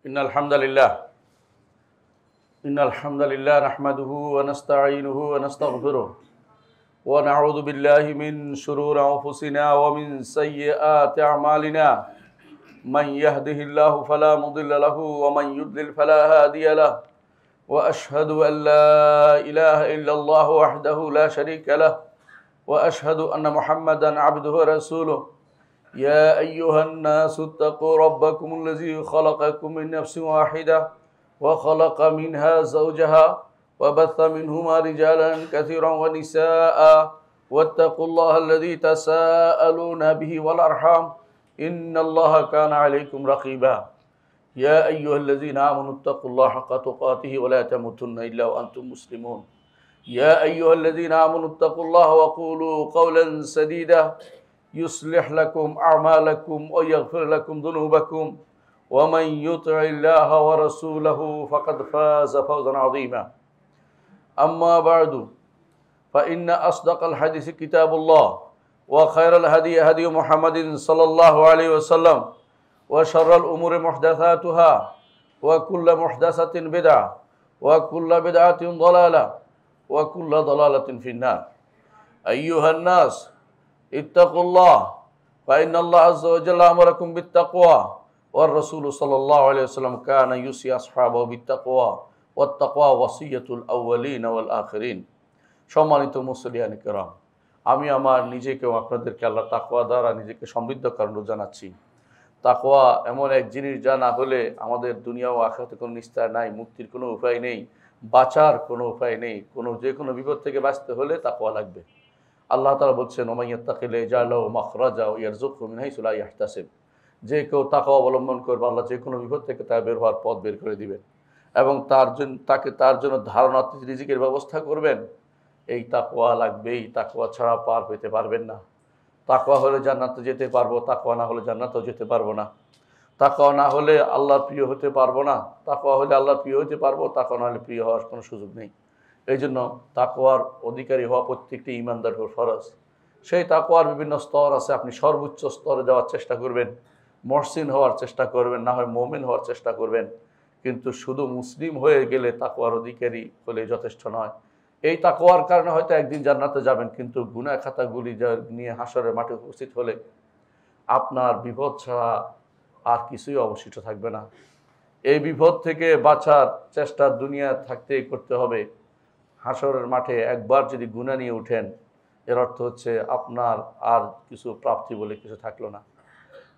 इन्नल हम्दुलिल्लाह नहमदुहु व नस्तईनुहु व नस्तगफिरुह व नऊज़ु बिल्लाहि मिन शुरूरि अंफुसिना व मिन सय्यिआति अअमालिना मन यहदिहिल्लाहु फला मुदिल्ल लहु व मन युद्लिल फला हादिय लहु व अशहदु अन ला इलाहा इल्लल्लाहु वहदहु ला शरीका लहु व अशहदु अन्न मुहम्मदन अब्दुहु व रसूलुहु या अय्युहन्नासु इत्तक़ू रब्बकुमुल्लज़ी खलक़कुम मिन नफ्सिन वाहिदा وخلق منها زوجها وبث منهما رجالا كثيرا ونساء واتقوا الله الذي تساءلون به والأرحام إن الله كان عليكم رقيبا يا أيها الذين آمنوا اتقوا الله حق تقاته ولا تموتن إلا وأنتم مسلمون يا أيها الذين آمنوا اتقوا الله وقولوا قولا سديدا يصلح لكم أعمالكم ويغفر لكم ذنوبكم ومن يطع الله ورسوله فقد فاز فوزا عظيما أما بعد فإن أصدق الحديث كتاب الله وخير الهدي هدي محمد صلى الله عليه وسلم وشر الأمور محدثاتها وكل محدثة بدعة وكل بدعة ضلالة وكل ضلالة في النار أيها الناس اتقوا الله فإن الله عز وجل أمركم بالتقوى والرسول صلى الله عليه وسلم كان يوصي أصحابه بالتقوى والتقوى وصية الأولين والآخرين সম্মানিত মুসলিয়ান কিরাম, আমি আমার নিজেকেও আপনাদেরকে আল্লাহ তাকওয়া দ্বারা নিজেকে সমৃদ্ধ করানো জানাচ্ছি। তাকওয়া এমন এক জিনিস যা না হলে আমাদের দুনিয়া ও আখিরাতে কোনো নিস্তার নাই, মুক্তির কোনো উপায় নেই, বাঁচার কোনো উপায় নেই। যে কোনো বিপদ থেকে বাঁচতে হলে তাকওয়া লাগবে। আল্লাহ তাআলা বলছেন, ওয়া মান ইয়াত্তাকিল্লাহ ইয়াজআল লাহু মাখরাজা ওয়া ইয়ারযুকহু মিন হাইসু লা ইয়াহতাসিব। যে কেউ তাকওয়া অবলম্বন করবে, আল্লাহ যে কোনো বিপদ থেকে তার বের হওয়ার পথ বের করে দিবেন এবং তার জন্য ধারণাতীত রিজিকের ব্যবস্থা করবেন। এই তাকওয়া লাগবেই, তাকওয়া ছাড়া পার পেতে পারবেন না। তাকওয়া হলে জান্নাতে যেতে পারবো, তাকওয়া না হলে জান্নাতেও যেতে পারবো না। তাকওয়া না হলে আল্লাহর প্রিয় হতে পারবো না, তাকওয়া হলে আল্লাহর প্রিয় হতে পারবো, তাকওয়া না হলে প্রিয় হওয়ার কোনো সুযোগ নেই। এই জন্য তাকওয়ার অধিকারী হওয়া প্রত্যেকটি ঈমানদারের উপর ফরজ। সেই তাকওয়ার বিভিন্ন স্তর আছে, আপনি সর্বোচ্চ স্তরে যাওয়ার চেষ্টা করবেন, মহসিন হওয়ার চেষ্টা করবেন, না হয় মুমিন হওয়ার চেষ্টা করবেন। কিন্তু শুধু মুসলিম হয়ে গেলে তাকওয়ার অধিকারী হলে যথেষ্ট নয়। এই তাকওয়ার কারণে হয়তো একদিন জান্নাতে যাবেন, কিন্তু গুনাহ খাতাগুলি নিয়ে হাসরের মাঠে উপস্থিত হলে আপনার বিপদ ছাড়া আর কিছুই অবশিষ্ট থাকবে না। এই বিপদ থেকে বাঁচার চেষ্টা দুনিয়া থাকতেই করতে হবে। হাসরের মাঠে একবার যদি গুনাহ নিয়ে উঠেন, এর অর্থ হচ্ছে আপনার আর কিছু প্রাপ্তি বলে কিছু থাকলো না।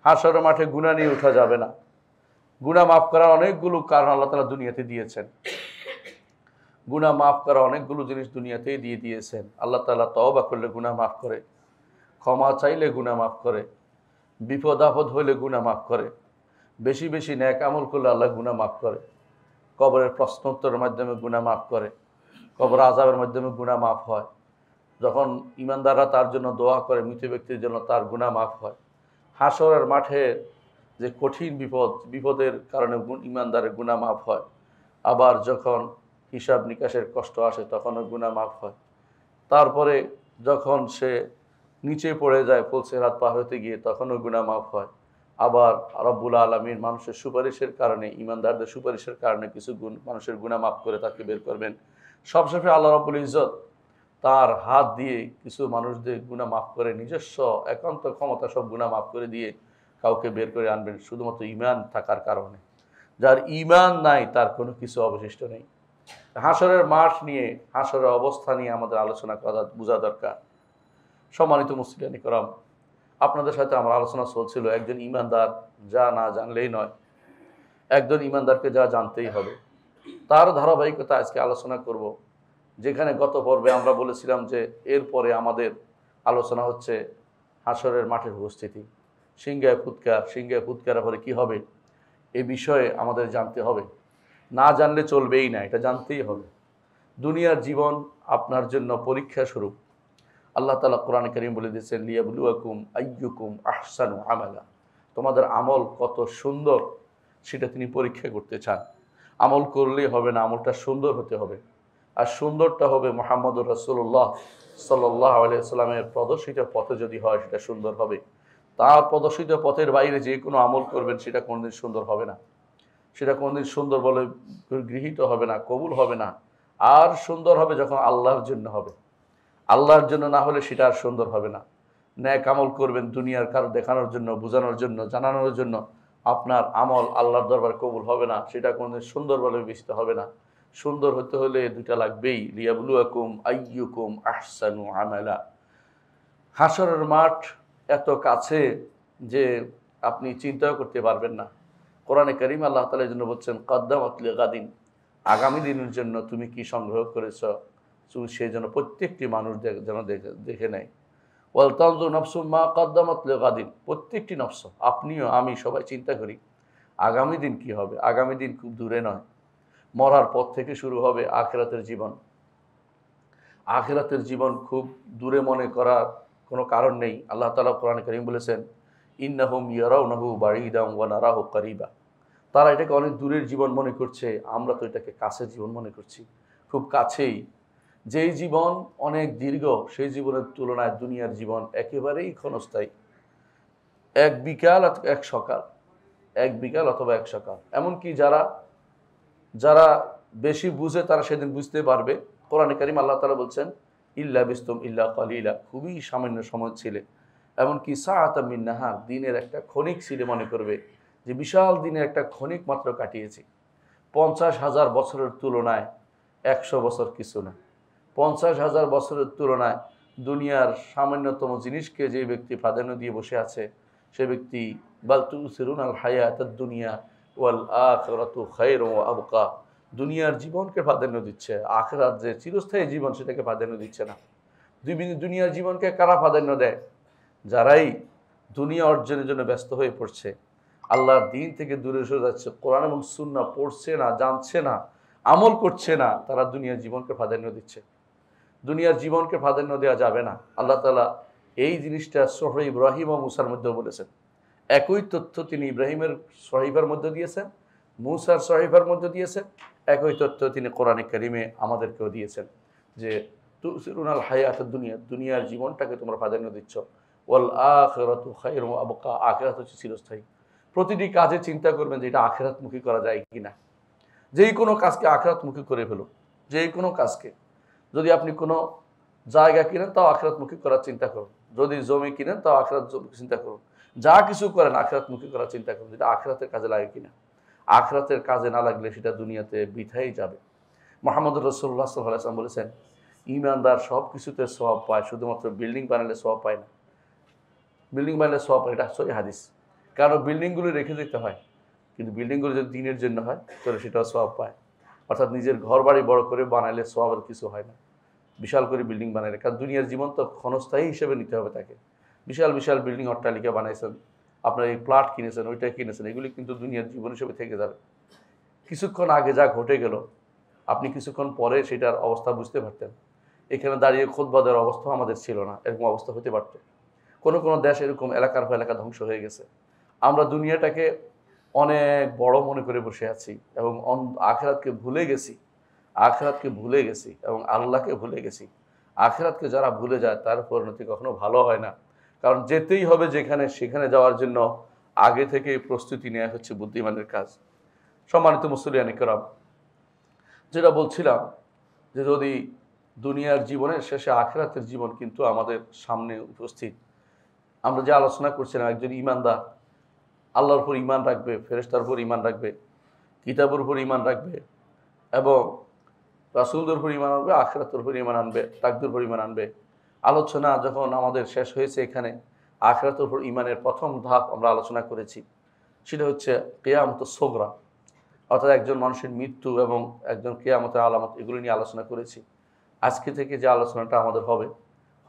হাসরের মাঠে গুনাহ নিয়ে উঠা যাবে না। গুনাহ মাফ করার অনেকগুলো কারণ আল্লাহ তাআলা দুনিয়াতে দিয়েছেন। গুনাহ মাফ করা অনেকগুলো জিনিস দুনিয়াতেই দিয়ে দিয়েছেন। আল্লাহ তাআলা তওবা করলে গুনাহ মাফ করে, ক্ষমা চাইলে গুনাহ মাফ করে, বিপদ আপদ হইলে গুনাহ মাফ করে, বেশি বেশি নেক আমল করলে আল্লাহ গুনাহ মাফ করে, কবরের প্রশ্নোত্তরের মাধ্যমে গুনাহ মাফ করে, কবর আযাবের মাধ্যমে গুনাহ মাফ হয়। যখন ঈমানদাররা তার জন্য দোয়া করে, মৃত ব্যক্তির জন্য তার গুনাহ মাফ হয়। হাসরের মাঠে যে কঠিন বিপদের কারণে ঈমানদারের গুনাহ মাফ হয়। আবার যখন হিসাব নিকাশের কষ্ট আসে তখনও গুনাহ মাফ হয়। তারপরে যখন সে নিচে পড়ে যায় ফুলসিরাত পার হতে গিয়ে, তখনও গুনাহ মাফ হয়। আবার রব্বুল আলামিন মানুষের সুপারিশের কারণে, ঈমানদারদের সুপারিশের কারণে কিছু মানুষের গুনাহ মাফ করে তাকে বের করবেন। সবশেষে আল্লাহ রব্বুল ইজ্জত তার হাত দিয়ে কিছু মানুষদের গুনাহ মাফ করে, নিজস্ব একান্ত ক্ষমতা সব গুনাহ মাফ করে দিয়ে কাউকে বের করে আনবেন, শুধুমাত্র ঈমান থাকার কারণে। যার ঈমান নাই তার কোনো কিছু অবশিষ্ট নেই। হাসরের মাঠ নিয়ে, হাসরের অবস্থা নিয়ে আমাদের আলোচনা করা বোঝা দরকার। সম্মানিত মুসলিয়ান কিরাম, আপনাদের সাথে আমার আলোচনা চলছিল একজন ঈমানদার যা না জানলেই নয়, একজন ঈমানদারকে যা জানতেই হবে, তার ধারাবাহিকতা আজকে আলোচনা করব। যেখানে গত পর্বে আমরা বলেছিলাম যে এরপরে আমাদের আলোচনা হচ্ছে হাসরের মাঠের উপস্থিতি, সিংহায় ফুৎকার পরে কী হবে, এ বিষয়ে আমাদের জানতে হবে। না জানলে চলবেই না, এটা জানতেই হবে। দুনিয়ার জীবন আপনার জন্য পরীক্ষা স্বরূপ। আল্লাহ তাআলা কোরআনে কারীম বলে দিয়েছেন, লিয়াবলুয়াকুম আইয়ুকুম আহসানু আমালা। তোমাদের আমল কত সুন্দর সেটা তিনি পরীক্ষা করতে চান। আমল করলেই হবে না, আমলটা সুন্দর হতে হবে। আর সুন্দরটা হবে মুহাম্মদুর রাসূলুল্লাহ সাল্লাল্লাহু আলাইহি ওয়াসাল্লামের প্রদর্শিত পথে যদি হয় সেটা সুন্দর হবে। তার প্রদর্শিত পথের বাইরে যে কোনো আমল করবেন সেটা কোনোদিন সুন্দর হবে না। সেটা কোনোদিন সুন্দর বলে গৃহীত হবে না, কবুল হবে না। আর সুন্দর হবে যখন আল্লাহর জন্য হবে। আল্লাহর জন্য না হলে সেটা আর সুন্দর হবে না। ন্যাক আমল করবেন দুনিয়ার কারো দেখানোর জন্য, বোঝানোর জন্য, জানানোর জন্য, আপনার আমল আল্লাহর দরবার কবুল হবে না, সেটা কোনোদিন সুন্দর বলে বিবেচিত হবে না। সুন্দর হতে হলে দুইটা লাগবেই, লিয়াবলুয়াকুম আইয়ুকুম আহসানু আমালা। হাসরের মাঠ এত কাছে যে আপনি চিন্তাও করতে পারবেন না। কোরআনে কারীম আল্লাহ তাআলা এই জন্য বলছেন, কদ্দামাত লিগাদিন, আগামী দিনের জন্য তুমি কি সংগ্রহ করেছ, সেই জন্য প্রত্যেকটি মানুষ যেন দেখে নেয়। ওয়াল তানজুর নাফসুম মা কদ্দামাত লিগাদিন, প্রত্যেকটি নফস, আপনিও আমি সবাই চিন্তা করি আগামী দিন কি হবে। আগামী দিন খুব দূরে নয়, মরার পর থেকে শুরু হবে আখিরাতের জীবন। আখিরাতের জীবন খুব দূরে মনে করার কোনো কারণ নেই। আল্লাহ তাআলা কোরআনে কারীম বলেছেন, ইন্নাহুম ইয়ারাউনাহু বাঈদান ওয়া নারাহু কারীবা, তারা এটাকে অনেক দূরের জীবন মনে করছে, আমরা তো এটাকে কাছের জীবন মনে করছি, খুব কাছেই। যেই জীবন অনেক দীর্ঘ, সেই জীবনের তুলনায় দুনিয়ার জীবন একেবারেই ক্ষণস্থায়ী। এক বিকাল এক সকাল, এক বিকাল অথবা এক সকাল। এমনকি যারা যারা বেশি বুঝে তারা সেদিন বুঝতে পারবে। কোরআনে কারীম আল্লাহ তাআলা বলছেন, ইল্লা বিস্তুম ইল্লা কালিলা, খুবই সামান্য সময় ছিলে। এমনকি সাআতাম মিন নাহার, দিনের একটা ক্ষণিক ছিলে মনে করবে যে বিশাল দিনের একটা ক্ষণিক মাত্র কাটিয়েছি। 50,000 বছরের তুলনায় 100 বছর কিছু না। 50,000 বছরের তুলনায় দুনিয়ার সামান্যতম জিনিসকে যে ব্যক্তি প্রাধান্য দিয়ে বসে আছে, সে ব্যক্তি বাল তুসিরুনাল হায়াতাদ দুনিয়া ওয়াল আখিরাতু খায়রুন ওয়া আবকা, দুনিয়ার জীবনকে প্রাধান্য দিচ্ছে, আখিরাত যে চিরস্থায়ী জীবন সেটাকে প্রাধান্য দিচ্ছে না। দুনিয়ার জীবনকে কারা প্রাধান্য দেয়? যারাই দুনিয়া অর্জনের জন্য ব্যস্ত হয়ে পড়ছে, আল্লাহর দিন থেকে দূরে সরে যাচ্ছে, কোরআন এবং সুন্নাহ পড়ছে না, জানছে না, আমল করছে না, তারা দুনিয়ার জীবনকে প্রাধান্য দিচ্ছে। দুনিয়ার জীবনকে প্রাধান্য দেওয়া যাবে না। আল্লাহ তাআলা এই জিনিসটা সূরা ইব্রাহিম ও মূসার মধ্যে বলেছেন। একই তথ্য তিনি ইব্রাহিমের সহিফার মধ্যে দিয়েছেন, মূসার সহিফার মধ্যে দিয়েছেন। একই তথ্য তিনি কোরআনে কারীমে আমাদেরকেও দিয়েছেন যে তুসিরুনাল হায়াতাদ দুনিয়া, দুনিয়ার জীবনটাকে তোমরা প্রাধান্য দিচ্ছ, ওয়াল আখিরাতু খায়রুন ওয়া আবকা, আখিরাত হচ্ছে চিরস্থায়ী। প্রতিটি কাজে চিন্তা করবেন যে এটা আখিরাতমুখী করা যায় কিনা। যেই কোনো কাজকে আখিরাতমুখী করে ফেলুন। যেই কোনো কাজকে, যদি আপনি কোনো জায়গা কিনেন তাও আখিরাতমুখী করার চিন্তা করুন, যদি জমি কিনেন তাও আখিরাত চিন্তা করুন, যা কিছু করেন আখিরাতমুখী করার চিন্তা করুন, যেটা আখিরাতের কাজে লাগে কিনা। আখিরাতের কাজে না লাগলে সেটা দুনিয়াতে বৃথাই যাবে। মুহাম্মদুর রাসূলুল্লাহ সাল্লাল্লাহু আলাইহি ওয়াসাল্লাম বলেছেন, ঈমানদার সব কিছুতে সওয়াব পায়, শুধুমাত্র বিল্ডিং বানালে সওয়াব পায় না। বিল্ডিং বানালে সওয়াব পায়, এটা সহিহ হাদিস। কারণ বিল্ডিংগুলো রেখে যেতে হয়, কিন্তু বিল্ডিংগুলো যদি দিনের জন্য হয় তাহলে সেটাও সওয়াব পায়। অর্থাৎ নিজের ঘর বাড়ি বড় করে বানাইলে সওয়াবের কিছু হয় না, বিশাল করে বিল্ডিং বানাইলে। কারণ দুনিয়ার জীবন তো ক্ষণস্থায়ী হিসেবে নিতে হবে তাকে। বিশাল বিশাল বিল্ডিং অট্টালিকা বানাইছেন, আপনার এই প্লট কিনেছেন, ওইটা কিনেছেন, এগুলি কিন্তু দুনিয়ার জীবন হিসেবে থেকে যাবে। কিছুক্ষণ আগে যা ঘটে গেল, আপনি কিছুক্ষণ পরে সেটার অবস্থা বুঝতে পারতেন। এখানে দাঁড়িয়ে খুতবা দেওয়ার অবস্থা আমাদের ছিল না, এরকম অবস্থা হতে পারত। কোনো কোনো দেশ এরকম এলাকার পর এলাকা ধ্বংস হয়ে গেছে। আমরা দুনিয়াটাকে অনেক বড় মনে করে বসে আছি এবং আখিরাতকে ভুলে গেছি। আখিরাতকে ভুলে গেছি এবং আল্লাহকে ভুলে গেছি। আখিরাতকে যারা ভুলে যায় তার পরিণতি কখনো ভালো হয় না। কারণ যেতেই হবে যেখানে, সেখানে যাওয়ার জন্য আগে থেকে প্রস্তুতি নেওয়া হচ্ছে বুদ্ধিমানের কাজ। সম্মানিত মুসলিয়ান ইকরাম, যেটা বলছিলাম যে যদি দুনিয়ার জীবনের শেষে আখিরাতের জীবন কিন্তু আমাদের সামনে উপস্থিত। আমরা যে আলোচনা করছিলাম, একজন ঈমানদার আল্লাহর উপর ঈমান রাখবে, ফেরেশতার উপর ঈমান রাখবে, কিতাবের উপর ঈমান রাখবে এবং রাসূলদের উপর ঈমান আনবে, আখিরাতের উপর ঈমান আনবে, তাকদীরের উপর ঈমান আনবে। আলোচনা যখন আমাদের শেষ হয়েছে, এখানে আখিরাতের উপর ঈমানের প্রথম ধাপ আমরা আলোচনা করেছি, সেটা হচ্ছে কিয়ামতুস সুগরা, অর্থাৎ একজন মানুষের মৃত্যু এবং একজন কিয়ামতের আলামত, এগুলো নিয়ে আলোচনা করেছি। আজকে থেকে যে আলোচনাটা আমাদের হবে,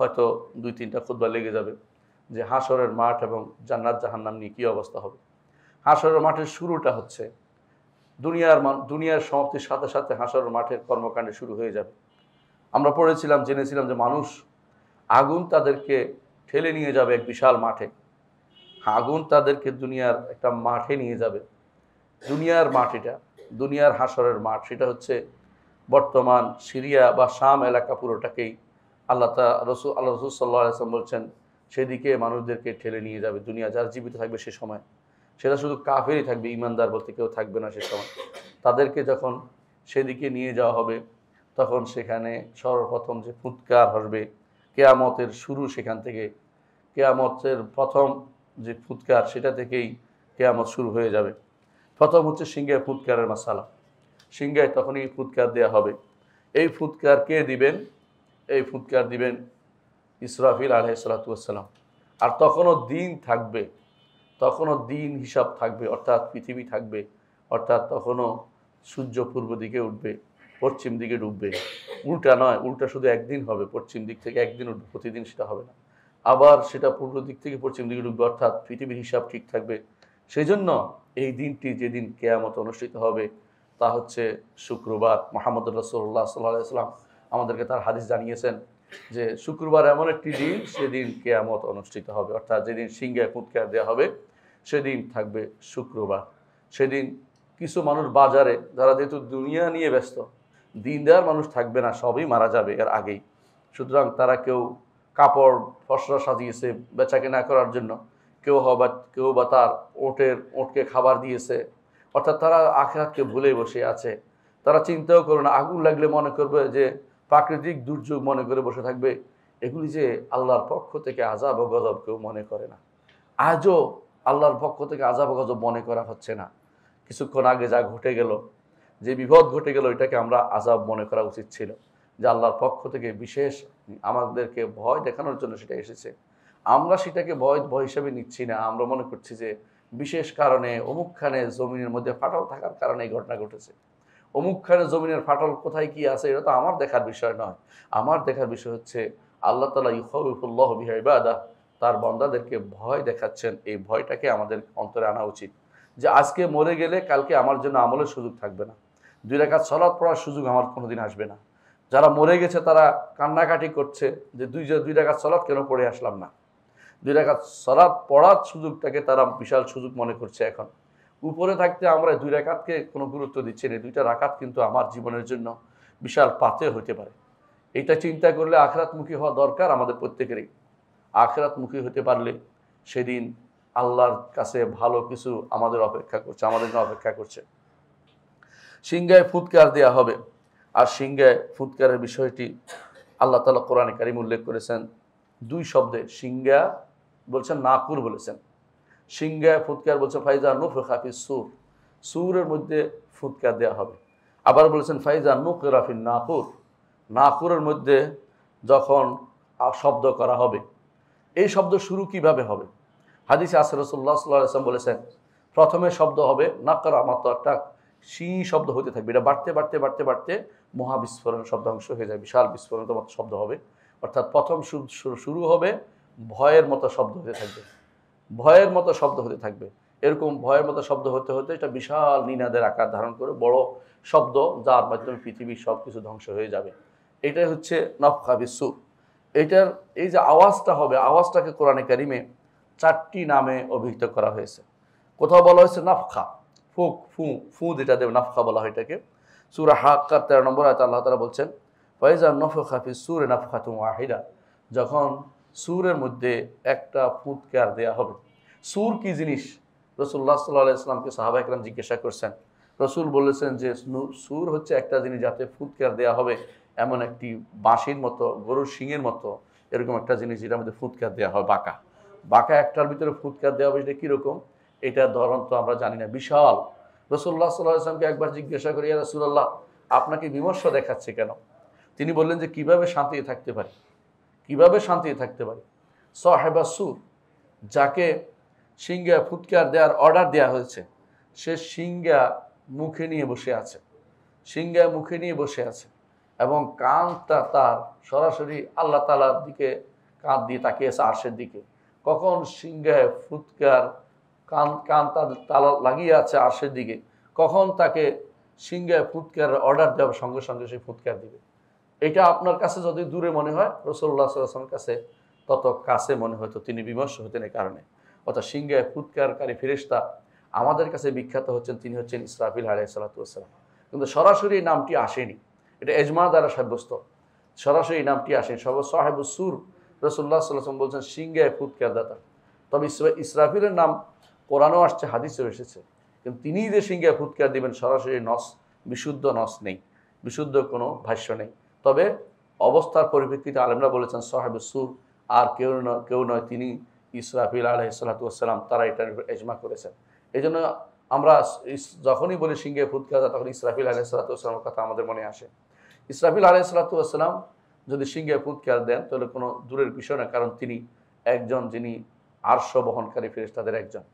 হয়তো 2-3টা খুতবা লেগে যাবে, যে হাশরের মাঠ এবং জান্নাত জাহান্নাম নিয়ে কী অবস্থা হবে। হাশরের মাঠের শুরুটা হচ্ছে দুনিয়ার সমাপ্তির সাথে সাথে হাশরের মাঠের কর্মকাণ্ডে শুরু হয়ে যাবে। আমরা পড়েছিলাম, জেনেছিলাম যে মানুষ, আগুন তাদেরকে ঠেলে নিয়ে যাবে এক বিশাল মাঠে। আগুন তাদেরকে দুনিয়ার একটা মাঠে নিয়ে যাবে। দুনিয়ার মাঠ, এটা দুনিয়ার হাশরের মাঠ, সেটা হচ্ছে বর্তমান সিরিয়া বা শাম এলাকা পুরোটাকেই আল্লাহ রসুল সাল্লাল্লাহু আলাইহি ওয়াসাল্লাম বলছেন সেদিকে মানুষদেরকে ঠেলে নিয়ে যাবে দুনিয়া, যারা জীবিত থাকবে সে সময়। সেটা শুধু কাফেরই থাকবে, ইমানদার বলতে কেউ থাকবে না সে সময়। তাদেরকে যখন সেদিকে নিয়ে যাওয়া হবে তখন সেখানে সর্বপ্রথম যে ফুৎকার হবে, কেয়ামতের শুরু সেখান থেকে, কেয়ামতের প্রথম যে ফুৎকার সেটা থেকেই কেয়ামত শুরু হয়ে যাবে। প্রথম হচ্ছে সিংহায় ফুৎকারের মাসালা। সিংহায় তখনই ফুৎকার দেয়া হবে। এই ফুৎকার কে দিবেন? এই ফুৎকার দিবেন ইসরাফিল আলাইহিসসালাতু ওয়াসসালাম। আর তখনও দিন থাকবে, তখনও দিন হিসাব থাকবে, অর্থাৎ পৃথিবী থাকবে, অর্থাৎ তখনও সূর্য পূর্ব দিকে উঠবে, পশ্চিম দিকে ডুববে। উল্টা নয়, উল্টা শুধু একদিন হবে, পশ্চিম দিক থেকে একদিন উঠবে, প্রতিদিন সেটা হবে না। আবার সেটা পূর্ব দিক থেকে পশ্চিম দিকে ডুববে, অর্থাৎ পৃথিবীর হিসাব ঠিক থাকবে। সেই জন্য এই দিনটি যেদিন কেয়ামত অনুষ্ঠিত হবে তা হচ্ছে শুক্রবার। মুহাম্মদ রাসূলুল্লাহ সাল্লাল্লাহু আলাইহি ওয়াসাল্লাম আমাদেরকে তার হাদিস জানিয়েছেন যে শুক্রবার এমন একটি দিন সেদিন কেয়ামত অনুষ্ঠিত হবে, অর্থাৎ যেদিন সিংহায় ফুৎকার দেওয়া হবে সেদিন থাকবে শুক্রবার। সেদিন কিছু মানুষ বাজারে, যারা যেহেতু দুনিয়া নিয়ে ব্যস্ত, দিন দেওয়ার মানুষ থাকবে না, সবই মারা যাবে এর আগেই। সুতরাং তারা কেউ কাপড় ফসরা সাজিয়েছে বেচা কেনা করার জন্য, কেউ বা তার ওটকে খাবার দিয়েছে, অর্থাৎ তারা আখিরাতকে ভুলে বসে আছে। তারা চিন্তাও করবে না, আগুন লাগলে মনে করবে যে প্রাকৃতিক দুর্যোগ মনে করে বসে থাকবে। এগুলি যে আল্লাহর পক্ষ থেকে আযাব ও গজব কেউ মনে করে না। আজও আল্লাহর পক্ষ থেকে আযাব ও গজব মনে করা হচ্ছে না। কিছুক্ষণ আগে যা ঘটে গেল, যে বিপদ ঘটে গেল, এটাকে আমরা আযাব মনে করা উচিত ছিল, যে আল্লাহর পক্ষ থেকে বিশেষ আমাদেরকে ভয় দেখানোর জন্য সেটা এসেছে। আমরা সেটাকে ভয় হিসাবে নিচ্ছি না, আমরা মনে করছি যে বিশেষ কারণে অমুকখানে জমিনের মধ্যে ফাটল থাকার কারণে এই ঘটনা ঘটেছে। অমুকখানে জমিনের ফাটল কোথায় কি আছে এটা তো আমার দেখার বিষয় নয়। আমার দেখার বিষয় হচ্ছে আল্লাহ তাআলা ইউখাউফুল্লাহু বিহি ইবাদাহ, তার বান্দাদেরকে ভয় দেখাচ্ছেন। এই ভয়টাকে আমাদের অন্তরে আনা উচিত, যে আজকে মরে গেলে কালকে আমার জন্য আমলের সুযোগ থাকবে না, 2 রাকাত সালাত পড়ার সুযোগ আমার কোনোদিন আসবে না। যারা মরে গেছে তারা কান্নাকাটি করছে যে 2 রাকাত সালাত কেন পড়ে আসলাম না। 2 রাকাত সালাত পড়ার সুযোগটাকে তারা বিশাল সুযোগ মনে করছে এখন। উপরে থাকতে আমরা 2 রাকাতকে কোনো গুরুত্ব দিচ্ছি না। 2টা রাকাত কিন্তু আমার জীবনের জন্য বিশাল পাথেয় হতে পারে। এটা চিন্তা করলে আখিরাতমুখী হওয়া দরকার আমাদের প্রত্যেকেরই। আখিরাতমুখী হতে পারলে সেদিন আল্লাহর কাছে ভালো কিছু আমাদের অপেক্ষা করছে, আমাদের জন্য অপেক্ষা করছে। সিংহায় ফুৎকার দেয়া হবে। আর সিংহায় ফুৎকারের বিষয়টি আল্লাহ তাআলা কোরআনে কারীমে উল্লেখ করেছেন 2 শব্দে। সিংহা বলছেন, নাকুর বলেছেন। সিংহায় ফুৎকার বলছেন ফাইজা নুফিখা ফিস সূর, সূরের মধ্যে ফুৎকার দেওয়া হবে। আবার বলেছেন ফাইজা নুকিরা ফিন নাকুর, নাকুরের মধ্যে যখন শব্দ করা হবে। এই শব্দ শুরু কিভাবে হবে? হাদিসে আছে রাসূলুল্লাহ সাল্লাল্লাহু আলাইহি ওয়াসাল্লাম বলেছেন প্রথমে শব্দ হবে নাকরা, মতো একটা শি শব্দ হতে থাকবে। এটা বাড়তে বাড়তে বাড়তে বাড়তে মহাবিস্ফোরণ শব্দাংশ হয়ে যায়, বিশাল বিস্ফোরণের মতো শব্দ হবে। অর্থাৎ প্রথম শুরু হবে ভয়ের মতো শব্দ হতে থাকবে, ভয়ের মতো শব্দ হতে থাকবে। এরকম ভয়ের মতো শব্দ হতে হতে এটা বিশাল নিনাদের আকার ধারণ করে বড় শব্দ, যার মাধ্যমে পৃথিবীর সব কিছু ধ্বংস হয়ে যাবে। এটাই হচ্ছে নাফখা বিস-সূর। এটার এই যে আওয়াজটা হবে, আওয়াজটাকে কোরআনে কারিমে 4টি নামে অভিহিত করা হয়েছে। কোথাও বলা হয়েছে নাফখা, ফুক, ফু যেটা দেবে, নাফখা বলা হয় এটাকে। সূরা হাক্কার 13 নম্বর আয়াতে আল্লাহ তাআলা বলছেন ফাইজা নাফখা ফিস-সূরি নাফখাতুন ওয়াহিদা, যখন সূরের মধ্যে একটা ফুৎকার দেয়া হবে। সূর কি জিনিস? রাসূলুল্লাহ সাল্লাল্লাহু আলাইহি ওয়াসাল্লামকে সাহাবা একরাম জিজ্ঞাসা করছেন। রাসূল বলেছেন যে সূর হচ্ছে একটা জিনিস যাতে ফুৎকার দেয়া হবে, এমন একটি বাঁশির মতো, গরুর শিংয়ের মতো এরকম একটা জিনিস যেটার মধ্যে ফুৎকার দেওয়া হয়, বাঁকা একটার ভিতরে ফুৎকার দেওয়া হবে। এটা কীরকম? এটার ধরন তো আমরা জানি না, বিশাল। রাসূলুল্লাহ সাল্লাল্লাহু আলাইহি ওয়াসাল্লামকে একবার জিজ্ঞাসা করি, ইয়া রাসূলুল্লাহ, আপনাকে বিমর্ষ দেখাচ্ছে কেন? তিনি বললেন যে কিভাবে শান্তিতে থাকতে পারি, কিভাবে শান্তিতে থাকতে পারি। সাহেবা সূর, যাকে সিংহা ফুৎকার দেওয়ার অর্ডার দেওয়া হয়েছে, সে সিংহা মুখে নিয়ে বসে আছে, সিংহা মুখে নিয়ে বসে আছে এবং কানটা তার সরাসরি আল্লাহ তাআলার দিকে কান দিয়ে তাকিয়েছে, আরশের দিকে। কখন সিংহায় ফুৎকার কান তালা লাগিয়ে আছে আরশের দিকে, কখন তাকে সিংহায় ফুৎকারের অর্ডার দেওয়ার সঙ্গে সঙ্গে সে ফুৎকার দিবে। এটা আপনার কাছে যদি দূরে মনে হয়, রাসূলুল্লাহ সাল্লাল্লাহু আলাইহি ওয়াসাল্লামের কাছে তত কাছে মনে হতো, তিনি বিমর্ষ হতেন এই কারণে। অর্থাৎ সিংহায় ফুৎকারকারী ফেরেশতা আমাদের কাছে বিখ্যাত হচ্ছেন, তিনি হচ্ছেন ইসরাফিল আলাইহিসসালাতু ওয়াসসালাম। কিন্তু সরাসরি এই নামটি আসেনি, এটা এজমা দ্বারা সাব্যস্ত, সরাসরি এই নামটি আসেনি। সাহেবুস সূর রাসূলুল্লাহ সাল্লাল্লাহু আলাইহি ওয়াসাল্লাম বলছেন সিংহায় ফুৎকার দাতা। তবে ইসরাফিলের নাম কোরআনও আসছে, হাদিসেও এসেছে, কিন্তু তিনি যে সিংহায় ফুৎকার দিবেন সরাসরি নস, বিশুদ্ধ নস নেই, বিশুদ্ধ কোনো ভাষ্য নেই। তবে অবস্থার পরিপ্রেক্ষিতে আলেমরা বলেছেন সাহেব সুর আর কেউ নয় তিনি ইসরাফিল আলাইহিসসালাম, তারা এটার এজমা করেছেন। এই জন্য আমরা যখনই বলি সিংহে ফুৎকার তখন ইসরাফিল আলাইহিসসালামের কথা আমাদের মনে আসে। ইসরাফিল আলাইহিসসালাম যদি সিংহে ফুৎকার দেন তাহলে কোনো দূরের বিষয় না, কারণ তিনি একজন যিনি আরশ বহনকারী ফেরেশতাদের একজন,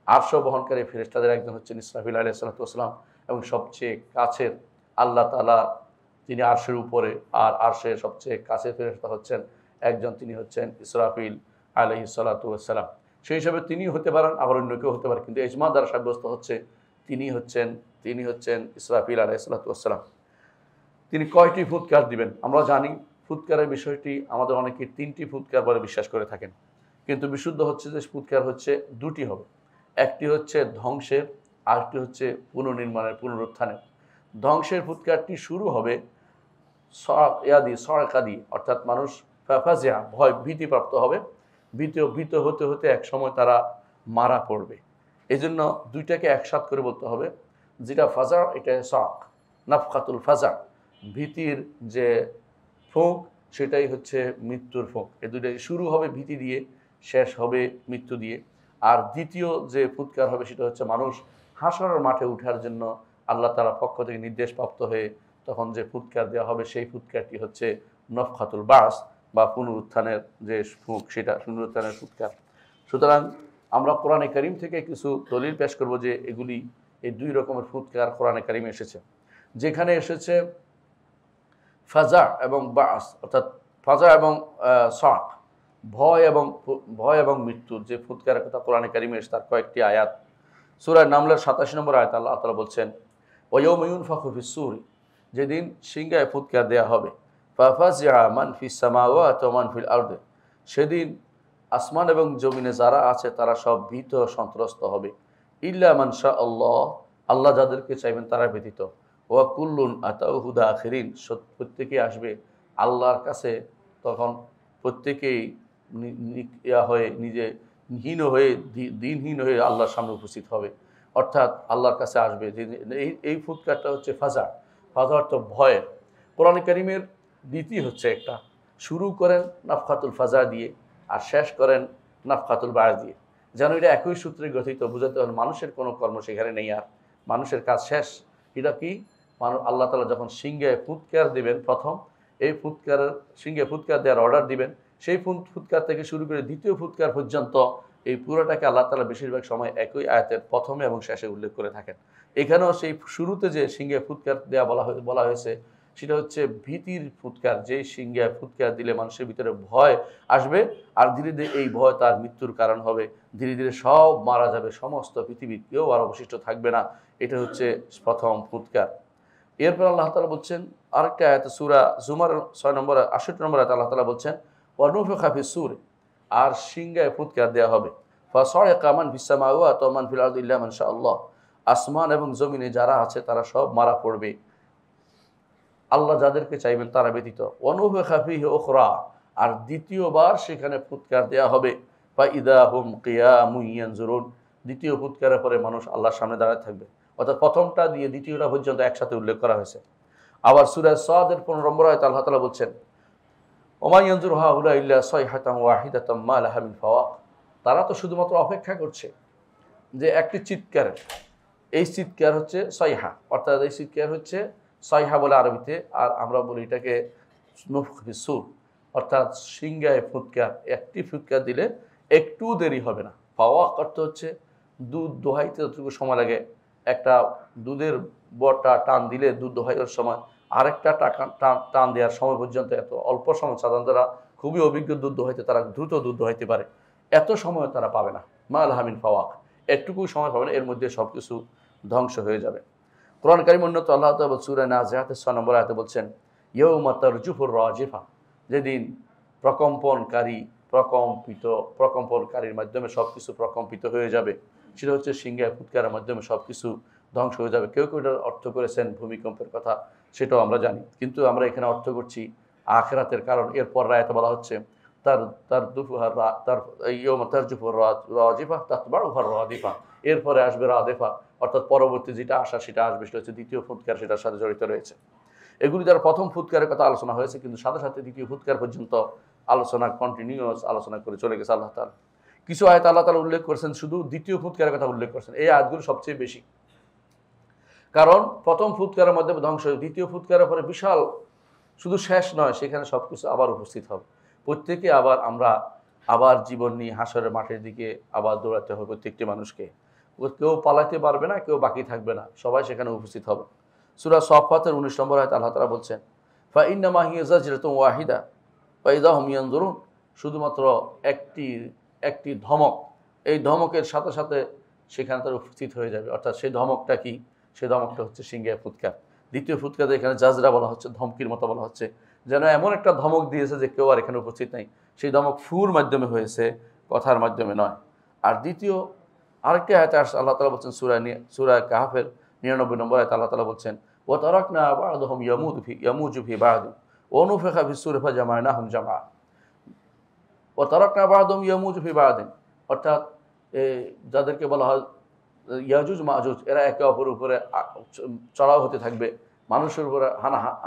আরশ বহনকারী ফেরেশতাদের একজন হচ্ছেন ইসরাফিল আলাইহিসসালাম, এবং সবচেয়ে কাছের আল্লাহ তাআলা যিনি আরশের উপরে আর আরশের সবচেয়ে কাছের ফেরেশতা হচ্ছেন একজন, তিনি হচ্ছেন ইসরাফিল আলাইহিসসালাম। সেই হিসাবে তিনি হতে পারেন, আবার অন্য কেউ হতে পারে, কিন্তু ইজমা দ্বারা সাব্যস্ত হচ্ছে তিনি হচ্ছেন ইসরাফিল আলাইহিসসালাম। তিনি কয়টি ফুৎকার দিবেন আমরা জানি। ফুৎকারের বিষয়টি আমাদের অনেকে 3টি ফুৎকার বলে বিশ্বাস করে থাকেন, কিন্তু বিশুদ্ধ হচ্ছে যে ফুৎকার হচ্ছে 2টি হবে। একটি হচ্ছে ধ্বংসের, আরেকটি হচ্ছে পুনর্নির্মাণের, পুনরুত্থানের। ধ্বংসের ফুৎকারটি শুরু হবে সরকাদি, অর্থাৎ মানুষ ফাফাজিয়া, ভয় ভীতিপ্রাপ্ত হবে, ভীত হতে হতে এক সময় তারা মারা পড়বে। এই জন্য দুইটাকে একসাথ করে বলতে হবে, যেটা ফাজা এটা শক, নাফকাতুল ফাজা, ভীতির যে ফোঁক সেটাই হচ্ছে মৃত্যুর ফোঁক। এই দুইটাই শুরু হবে ভীতি দিয়ে, শেষ হবে মৃত্যু দিয়ে। আর দ্বিতীয় যে ফুৎকার হবে সেটা হচ্ছে মানুষ হাসরের মাঠে ওঠার জন্য আল্লাহ তাআলার পক্ষ থেকে নির্দেশপ্রাপ্ত হয়ে তখন যে ফুৎকার দেওয়া হবে সেই ফুৎকারটি হচ্ছে নফখাতুল বাস বা পুনরুত্থানের যে ফুঁক, সেটা পুনরুত্থানের ফুৎকার। সুতরাং আমরা কোরআনে কারীম থেকে কিছু দলিল পেশ করব যে এই 2 রকমের ফুৎকার কোরআনে কারীমে এসেছে। যেখানে এসেছে ফাজা এবং বাস, অর্থাৎ ফাজা এবং শক, ভয় এবং মৃত্যুর যে ফুৎকারের কথা কোরআনে কারীমে এসেছে তার কয়েকটি আয়াত। সূরা নামলের 87 নম্বর আয়াত আল্লাহ তাআলা বলছেন, ওয়ায়াউমা ইউনফাখু ফিস-সূরি, যেদিন সিংহায় ফুৎকার দেয়া হবে, ফাফাজিআ মান ফিস সামাওয়াতি ওয়া মান ফিল আরদি, সেদিন আসমান এবং জমিনে যারা আছে তারা সব ভীত সন্ত্রস্ত হবে, ইল্লা মান শাআল্লাহ, আল্লাহ যাদেরকে চাইবেন তারা ব্যতীত, ওয়া কুল্লুন আতাউহু দাখিরিন, প্রত্যেকেই আসবে আল্লাহর কাছে, তখন প্রত্যেকেই নিজে দিনহীন হয়ে আল্লাহর সামনে উপস্থিত হবে, অর্থাৎ আল্লাহর কাছে আসবে। এই ফুৎকারটা হচ্ছে ফাজা অর্থ ভয়ের। কোরআন কারীমের রীতি হচ্ছে একটা, শুরু করেন নাফখাতুল ফাজা দিয়ে আর শেষ করেন নাফখাতুল বাস দিয়ে, যেন এটা একই সূত্রে গঠিত, বোঝাতে হল মানুষের কোনো কর্ম সেখানে নেই, আর মানুষের কাজ শেষ। এটা কি আল্লাহ তাআলা যখন সিংহায় ফুৎকার দেবেন, প্রথম এই সিংহায় ফুৎকার দেওয়ার অর্ডার দিবেন, সেই ফুৎকার থেকে শুরু করে দ্বিতীয় ফুৎকার পর্যন্ত এই পুরোটাকে আল্লাহ তাআলা বেশিরভাগ সময় একই আয়াতের প্রথমে এবং শেষে উল্লেখ করে থাকেন। এখানেও সেই শুরুতে যে সিংহায় ফুৎকার দেওয়া বলা হয়েছে সেটা হচ্ছে ভীতির ফুৎকার, যে সিংহায় ফুৎকার দিলে মানুষের ভিতরে ভয় আসবে, আর ধীরে ধীরে এই ভয় তার মৃত্যুর কারণ হবে, ধীরে ধীরে সব মারা যাবে, সমস্ত পৃথিবীর কেউ আর অবশিষ্ট থাকবে না। এটা হচ্ছে প্রথম ফুৎকার। এরপর আল্লাহ তাআলা বলছেন আরেকটা আয়াতে, সূরা জুমার 68 নম্বর আয়াতে আল্লাহ তাআলা বলছেন, ওয়ানুফিখা ফিস-সূর, আর সিংহায় ফুৎকার দেওয়া হবে, ফাসাইকা মান ফিস সামাওয়াতি ওয়া মান ফিল আরদি ইল্লা মান শাআল্লাহ, আসমান এবং জমিনে যারা আছে তারা সব মারা পড়বে, আল্লাহ যাদেরকে চাইবেন তারা ব্যতীত। ওয়ানুফিখা ফীহি উখরা, আর দ্বিতীয়বার সেখানে ফুৎকার দেওয়া হবে, ফাইদা হুম কিয়ামুন ইয়ানজুরুন, দ্বিতীয় ফুৎকারের পরে মানুষ আল্লাহর সামনে দাঁড়ায় থাকবে। অর্থাৎ প্রথমটা দিয়ে দ্বিতীয়টা পর্যন্ত একসাথে উল্লেখ করা হয়েছে। আবার সূরা সাদের 15 নম্বর আয়াতে আল্লাহ তাআলা বলছেন, ওমা ইয়ানজুরু হাউলা ইল্লা সাইহাতান ওয়াহিদাতাম মা লাহা মিন ফাওয়াক, তারা তো শুধুমাত্র অপেক্ষা করছে যে একটি চিৎকারের, এই চিৎকার হচ্ছে সাইহা, অর্থাৎ এই চিৎকার হচ্ছে সাইহা বলে আরবিতে, আর আমরা বলি এটাকে নুফখ ফিস-সূর, অর্থাৎ সিংহায় ফুৎকার, একটি ফুৎকার দিলে একটু দেরি হবে না। ফাওয়াক অর্থ হচ্ছে দুধ দোহাইতে যতটুকু সময় লাগে, একটা দুধের বড়টা টান দিলে দুধ দোহাইয়ের সময় আরেকটা টান দেওয়ার সময় পর্যন্ত এত অল্প সময়, সাধারণত যারা খুবই অভিজ্ঞ দুধ দোহাইতে তারা দ্রুত দুধ দোহাইতে পারে, এত সময় তারা পাবে না। মা লাহা মিন ফাওয়াক, একটুকু সময় পাবে না, এর মধ্যে সব কিছু ধ্বংস হয়ে যাবে। কোরআন কারীম অন্যত আল্লাহ তাআলা সূরা নাজিআতের 6 নম্বর আয়াতে বলছেন, ইয়াউমা তারজুফুর রাজিফা, যেদিন প্রকম্পনকারীর মাধ্যমে সব কিছু প্রকম্পিত হয়ে যাবে, সেটা হচ্ছে সিংহায় ফুৎকারের মাধ্যমে সব কিছু ধ্বংস হয়ে যাবে। কেউ এটার অর্থ করেছেন ভূমিকম্পের কথা, সেটাও আমরা জানি, কিন্তু আমরা এখানে অর্থ করছি আখিরাতের, কারণ এরপর আয়াতে বলা হচ্ছে তার তারদুফুহা তার ইয়াউমা তারজুফু রাজিফা তাতবাউহা রাদিফা, এরপরে আসবে রাদিফা, অর্থাৎ পরবর্তী যেটা আসা সেটা আসবে, সেটা হচ্ছে দ্বিতীয় ফুৎকার, সেটার সাথে জড়িত রয়েছে। এগুলি দ্বারা প্রথম ফুৎকারের কথা আলোচনা হয়েছে, কিন্তু সাথে সাথে দ্বিতীয় ফুৎকার পর্যন্ত আলোচনা কন্টিনিউয়াস আলোচনা করে চলে গেছে আল্লাহ তাআলা। কিছু আয়াত আল্লাহ তাআলা উল্লেখ করেছেন, শুধু দ্বিতীয় ফুৎকারের কথা উল্লেখ করেছেন। এই আয়াতগুলো সবচেয়ে বেশি, কারণ প্রথম ফুৎকারের মধ্যে ধ্বংস, দ্বিতীয় ফুৎকারের পরে বিশাল, শুধু শেষ নয়, সেখানে সব কিছু আবার উপস্থিত হবে। প্রত্যেকে আবার জীবন নিয়ে হাসরের মাঠের দিকে আবার দৌড়াতে হবে প্রত্যেকটি মানুষকে। কেউ পালাতে পারবে না, কেউ বাকি থাকবে না, সবাই সেখানে উপস্থিত হবে। সূরা সাফফাতের 19 নম্বর আয়াতে আল্লাহ তাআলা বলছেন, ফাইন্নামা হিয়া যাজরাতুন ওয়াহিদা ফাইযা হুম ইয়ানজুরুন, শুধুমাত্র একটি ধমক, এই ধমকের সাথে সাথে সেখানে তারা উপস্থিত হয়ে যাবে। অর্থাৎ সেই ধমকটা কি? সেই ধমকটা হচ্ছে সিংহের ফুৎকার। দ্বিতীয় ফুৎকার এখানে জাজরা বলা হচ্ছে, ধমকির মতো বলা হচ্ছে, যেন এমন একটা ধমক দিয়েছে যে কেউ আর এখানে উপস্থিত নাই। সেই ধমক ফুর মাধ্যমে হয়েছে, কথার মাধ্যমে নয়। আর দ্বিতীয় আরেকটি আয়াতে আল্লাহ তাআলা বলছেন, সূরা কাহফের 99 নম্বর আয়াতে আল্লাহ তাআলা বলছেন, ওয়া তারাকনা বা'দাহুম ইয়ামুজু ফি বা'দ ওয়া নুফিখা ফিস-সূরি ফাজামা'নাহুম জামআ। ওয়া তারাকনা বা'দাহুম ইয়ামুজু ফি বা'দ, অর্থাৎ যাদেরকে বলা হয় ইয়াজুজ মাজুজ, এরা একে অপরের উপরে চড়াও হতে থাকবে, মানুষের উপরে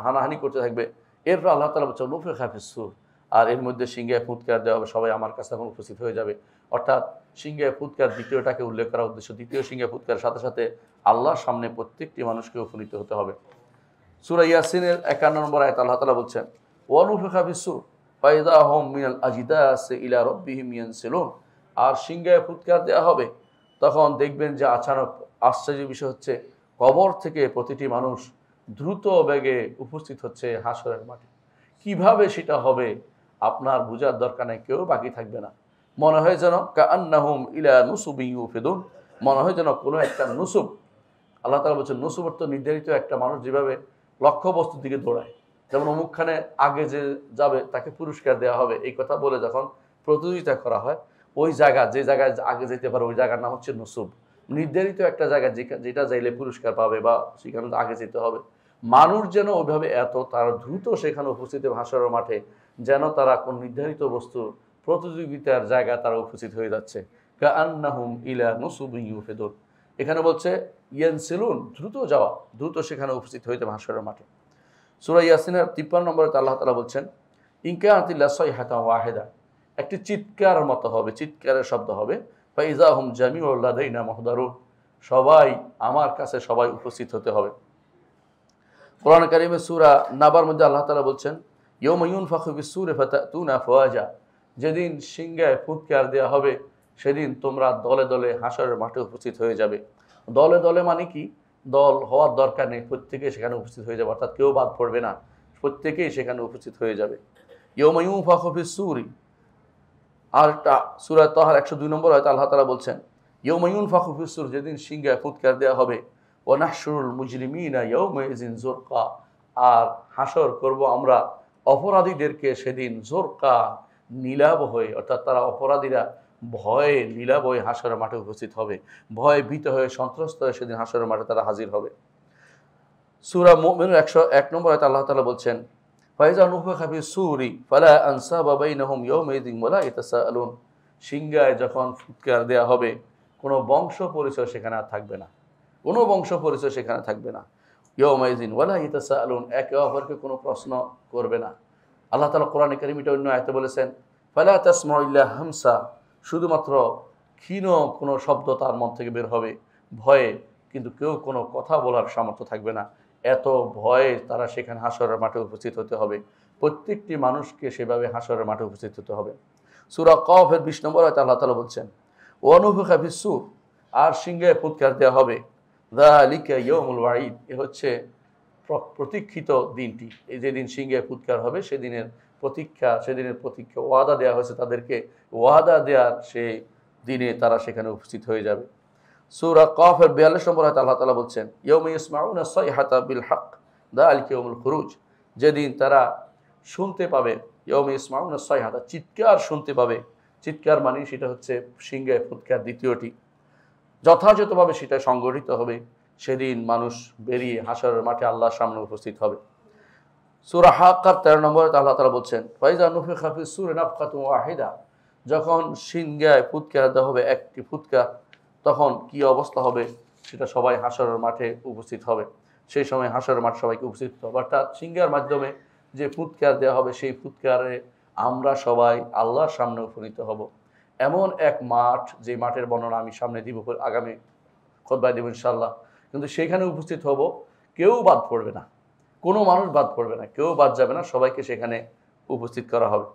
হানাহানি করতে থাকবে। এরপর আল্লাহ তাআলা বলছেন নুফিখা ফিস-সূর, আর এর মধ্যে সিংহে ফুৎকার দেওয়া হবে, সবাই আমার কাছে এখন উপস্থিত হয়ে যাবে। অর্থাৎ সিংহে ফুৎকার দ্বিতীয়টাকে উল্লেখ করার উদ্দেশ্য, দ্বিতীয় সিংহে ফুৎকারের সাথে সাথে আল্লাহর সামনে প্রত্যেকটি মানুষকে উপনীত হতে হবে। সূরা ইয়াসিনের 51 নম্বর আয়াতে আল্লাহ তাআলা বলছেন, ওয়া নুফিখা ফিস-সূর ফাইযা হুম মিনাল আজদাসি ইলা রাব্বিহিম ইয়ানসিলুন, আর সিংহে ফুৎকার দেওয়া হবে, তখন দেখবেন যে আচানক আশ্চর্যের বিষয় হচ্ছে, কবর থেকে প্রতিটি মানুষ দ্রুত বেগে উপস্থিত হচ্ছে হাসরের মাঠে। কিভাবে সেটা হবে আপনার বোঝার দরকার নেই, কেউ বাকি থাকবে না। মনে হয় যেন কাআন্নাহুম ইলা নুসুবিন ইউফিদুন, মনে হয় যেন কোনো একটা নুসুব, আল্লাহ তাআলা বলছেন নুসুব অর্থ নির্ধারিত একটা মানুষ যেভাবে লক্ষ্য বস্তুর দিকে দৌড়ায়, যেমন অমুকখানে আগে যে যাবে তাকে পুরস্কার দেওয়া হবে, এই কথা বলে যখন প্রতিযোগিতা করা হয়, ওই জায়গা, যে জায়গায় আগে যেতে পারে ওই জায়গার নাম হচ্ছে নুসুব। নির্ধারিত একটা জায়গা যেটা যাইলে পুরস্কার পাবে বা সেখানে আগে যেতে হবে। মানুষ যেন ওইভাবে তারা দ্রুত সেখানে উপস্থিত হাসরের মাঠে, যেন তারা কোন নির্ধারিত বস্তু প্রতিযোগিতার জায়গায় তারা উপস্থিত হয়ে যাচ্ছে। কাআন্নাহুম ইলা নুসুবিন ইউফিদুন, এখানে বলছে ইয়ানসিলুন, দ্রুত যাওয়া, দ্রুত সেখানে উপস্থিত হইতে হাসরের মাঠে। সূরা ইয়াসিনের 53 নম্বরে আল্লাহ তাআলা বলছেন, ইনকানাতিল্লা সাইহাতান ওয়াহিদা, একটি চিৎকার মতো হবে, চিৎকারের শব্দ হবে, ফাইযা হুম জামিউল লাদাইনা মুহদারুন, সবাই আমার কাছে সবাই উপস্থিত হতে হবে। কোরআন কারীমে সূরা নাবার মধ্যে আল্লাহ তাআলা বলছেন, ইয়াউমা ইউনফাখু ফিস-সূরি ফাতাতুনা আফওয়াজা, যেদিন সিংহে ফুৎকার দেওয়া হবে সেদিন তোমরা দলে দলে হাসরের মাঠে উপস্থিত হয়ে যাবে। দলে দলে মানে কি? দল হওয়ার দরকার নেই, প্রত্যেকেই সেখানে উপস্থিত হয়ে যাবে, অর্থাৎ কেউ বাদ পড়বে না, প্রত্যেকেই সেখানে উপস্থিত হয়ে যাবে। ইয়াউমা ইউনফাখু ফিস-সূরি, আর একটা সূরা তাহার 102 নম্বর আয়াতে আল্লাহ তাআলা বলছেন, ইয়াউমা ইউনফাখু ফিস-সূর, যেদিন সিংহে ফুৎকার দেওয়া হবে, ওয়া নাহশুরুল মুজরিমিনা ইয়াউমাইযিন যুরকা, আর হাসর করব আমরা অপরাধীদেরকে সেদিন যুরকা, নীলাভ হয়ে, অর্থাৎ তারা অপরাধীরা ভয়ে নীলাভ হয়ে হাসরের মাঠে উপস্থিত হবে, ভয়ে ভীত হয়ে সন্ত্রস্ত হয়ে সেদিন হাসরের মাঠে তারা হাজির হবে। সূরা মুমিনুর 101 নম্বর আয়াতে আল্লাহ তাআলা বলছেন, ফাইযা নুফিখা ফিস-সূরি ফালা আনসাবা বাইনাহুম ইয়াউমাইযিন ওয়ালা ইয়াতাসাআলুন, সিংহায় যখন ফুৎকার দেওয়া হবে কোনো বংশ পরিচয় সেখানে আর থাকবে না, কোনো বংশ পরিচয় সেখানে থাকবে না। ইয়াউমাইযিন ওয়ালা ইয়াতাসাআলুন, একে অপরকে কোনো প্রশ্ন করবে না। আল্লাহ তাআলা কোরআনে কারীমে অন্য আয়াতে বলেছেন, ফালা তাসমাউ ইল্লা হামসা, শুধুমাত্র ক্ষীণ কোনো শব্দ তার মন থেকে বের হবে ভয়ে, কিন্তু কেউ কোনো কথা বলার সামর্থ্য থাকবে না। এত ভয়ে তারা সেখানে হাসরের মাঠে উপস্থিত হতে হবে, প্রত্যেকটি মানুষকে সেভাবে হাসরের মাঠে উপস্থিত হতে হবে। সূরা কফের 20 নম্বর আয়াতে আল্লাহ তাআলা বলছেন, ওয়া নুফিখা ফিস-সূর, আর সিংহে ফুৎকার দেওয়া হবে, যালিকা ইয়াউমুল ওয়াঈদ, এ হচ্ছে প্রতীক্ষিত দিনটি। এই যেদিন সিংহে ফুৎকার হবে সেদিনের প্রতীক্ষা ওয়াদা দেওয়া হয়েছে তাদেরকে, ওয়াদা দেওয়ার সেই দিনে তারা সেখানে উপস্থিত হয়ে যাবে। সূরা কফের 42 নম্বর আয়াতে আল্লাহ তাআলা বলছেন, ইয়াউমা ইয়াসমাউনা সাইহাতা বিল হক যালিকা ইয়াউমুল খুরুজ, যেদিন তারা শুনতে পাবে, ইয়াউমা ইয়াসমাউনা সাইহাতা, চিৎকার শুনতে পাবে। চিৎকার মানে সেটা হচ্ছে সিংহে ফুৎকার দ্বিতীয়টি, যথাযথভাবে সেটা সংগঠিত হবে। সেদিন মানুষ বেরিয়ে হাসরের মাঠে আল্লাহর সামনে উপস্থিত হবে। সূরা হাক্কার 13 নম্বরে আল্লাহ তাআলা বলছেন, ফাইজা নুফিখা ফিস সূরি নাফখাতুন ওয়াহিদা, যখন সিংহায় ফুৎকার দেওয়া হবে একটি ফুৎকার, তখন কি অবস্থা হবে সেটা সবাই হাশরের মাঠে উপস্থিত হবে। সেই সময় হাশরের মাঠ সবাইকে উপস্থিত হবে, অর্থাৎ সিংহার মাধ্যমে যে ফুৎকার দেওয়া হবে সেই ফুৎকারে আমরা সবাই আল্লাহর সামনে উপনীত হব। এমন এক মাঠ, যে মাঠের বর্ণনা আমি সামনে দিব, আগামী খুতবায় দেব ইনশাআল্লাহ। কিন্তু সেখানে উপস্থিত হব, কেউ বাদ পড়বে না, কোনো মানুষ বাদ পড়বে না, কেউ বাদ যাবে না, সবাইকে সেখানে উপস্থিত করা হবে।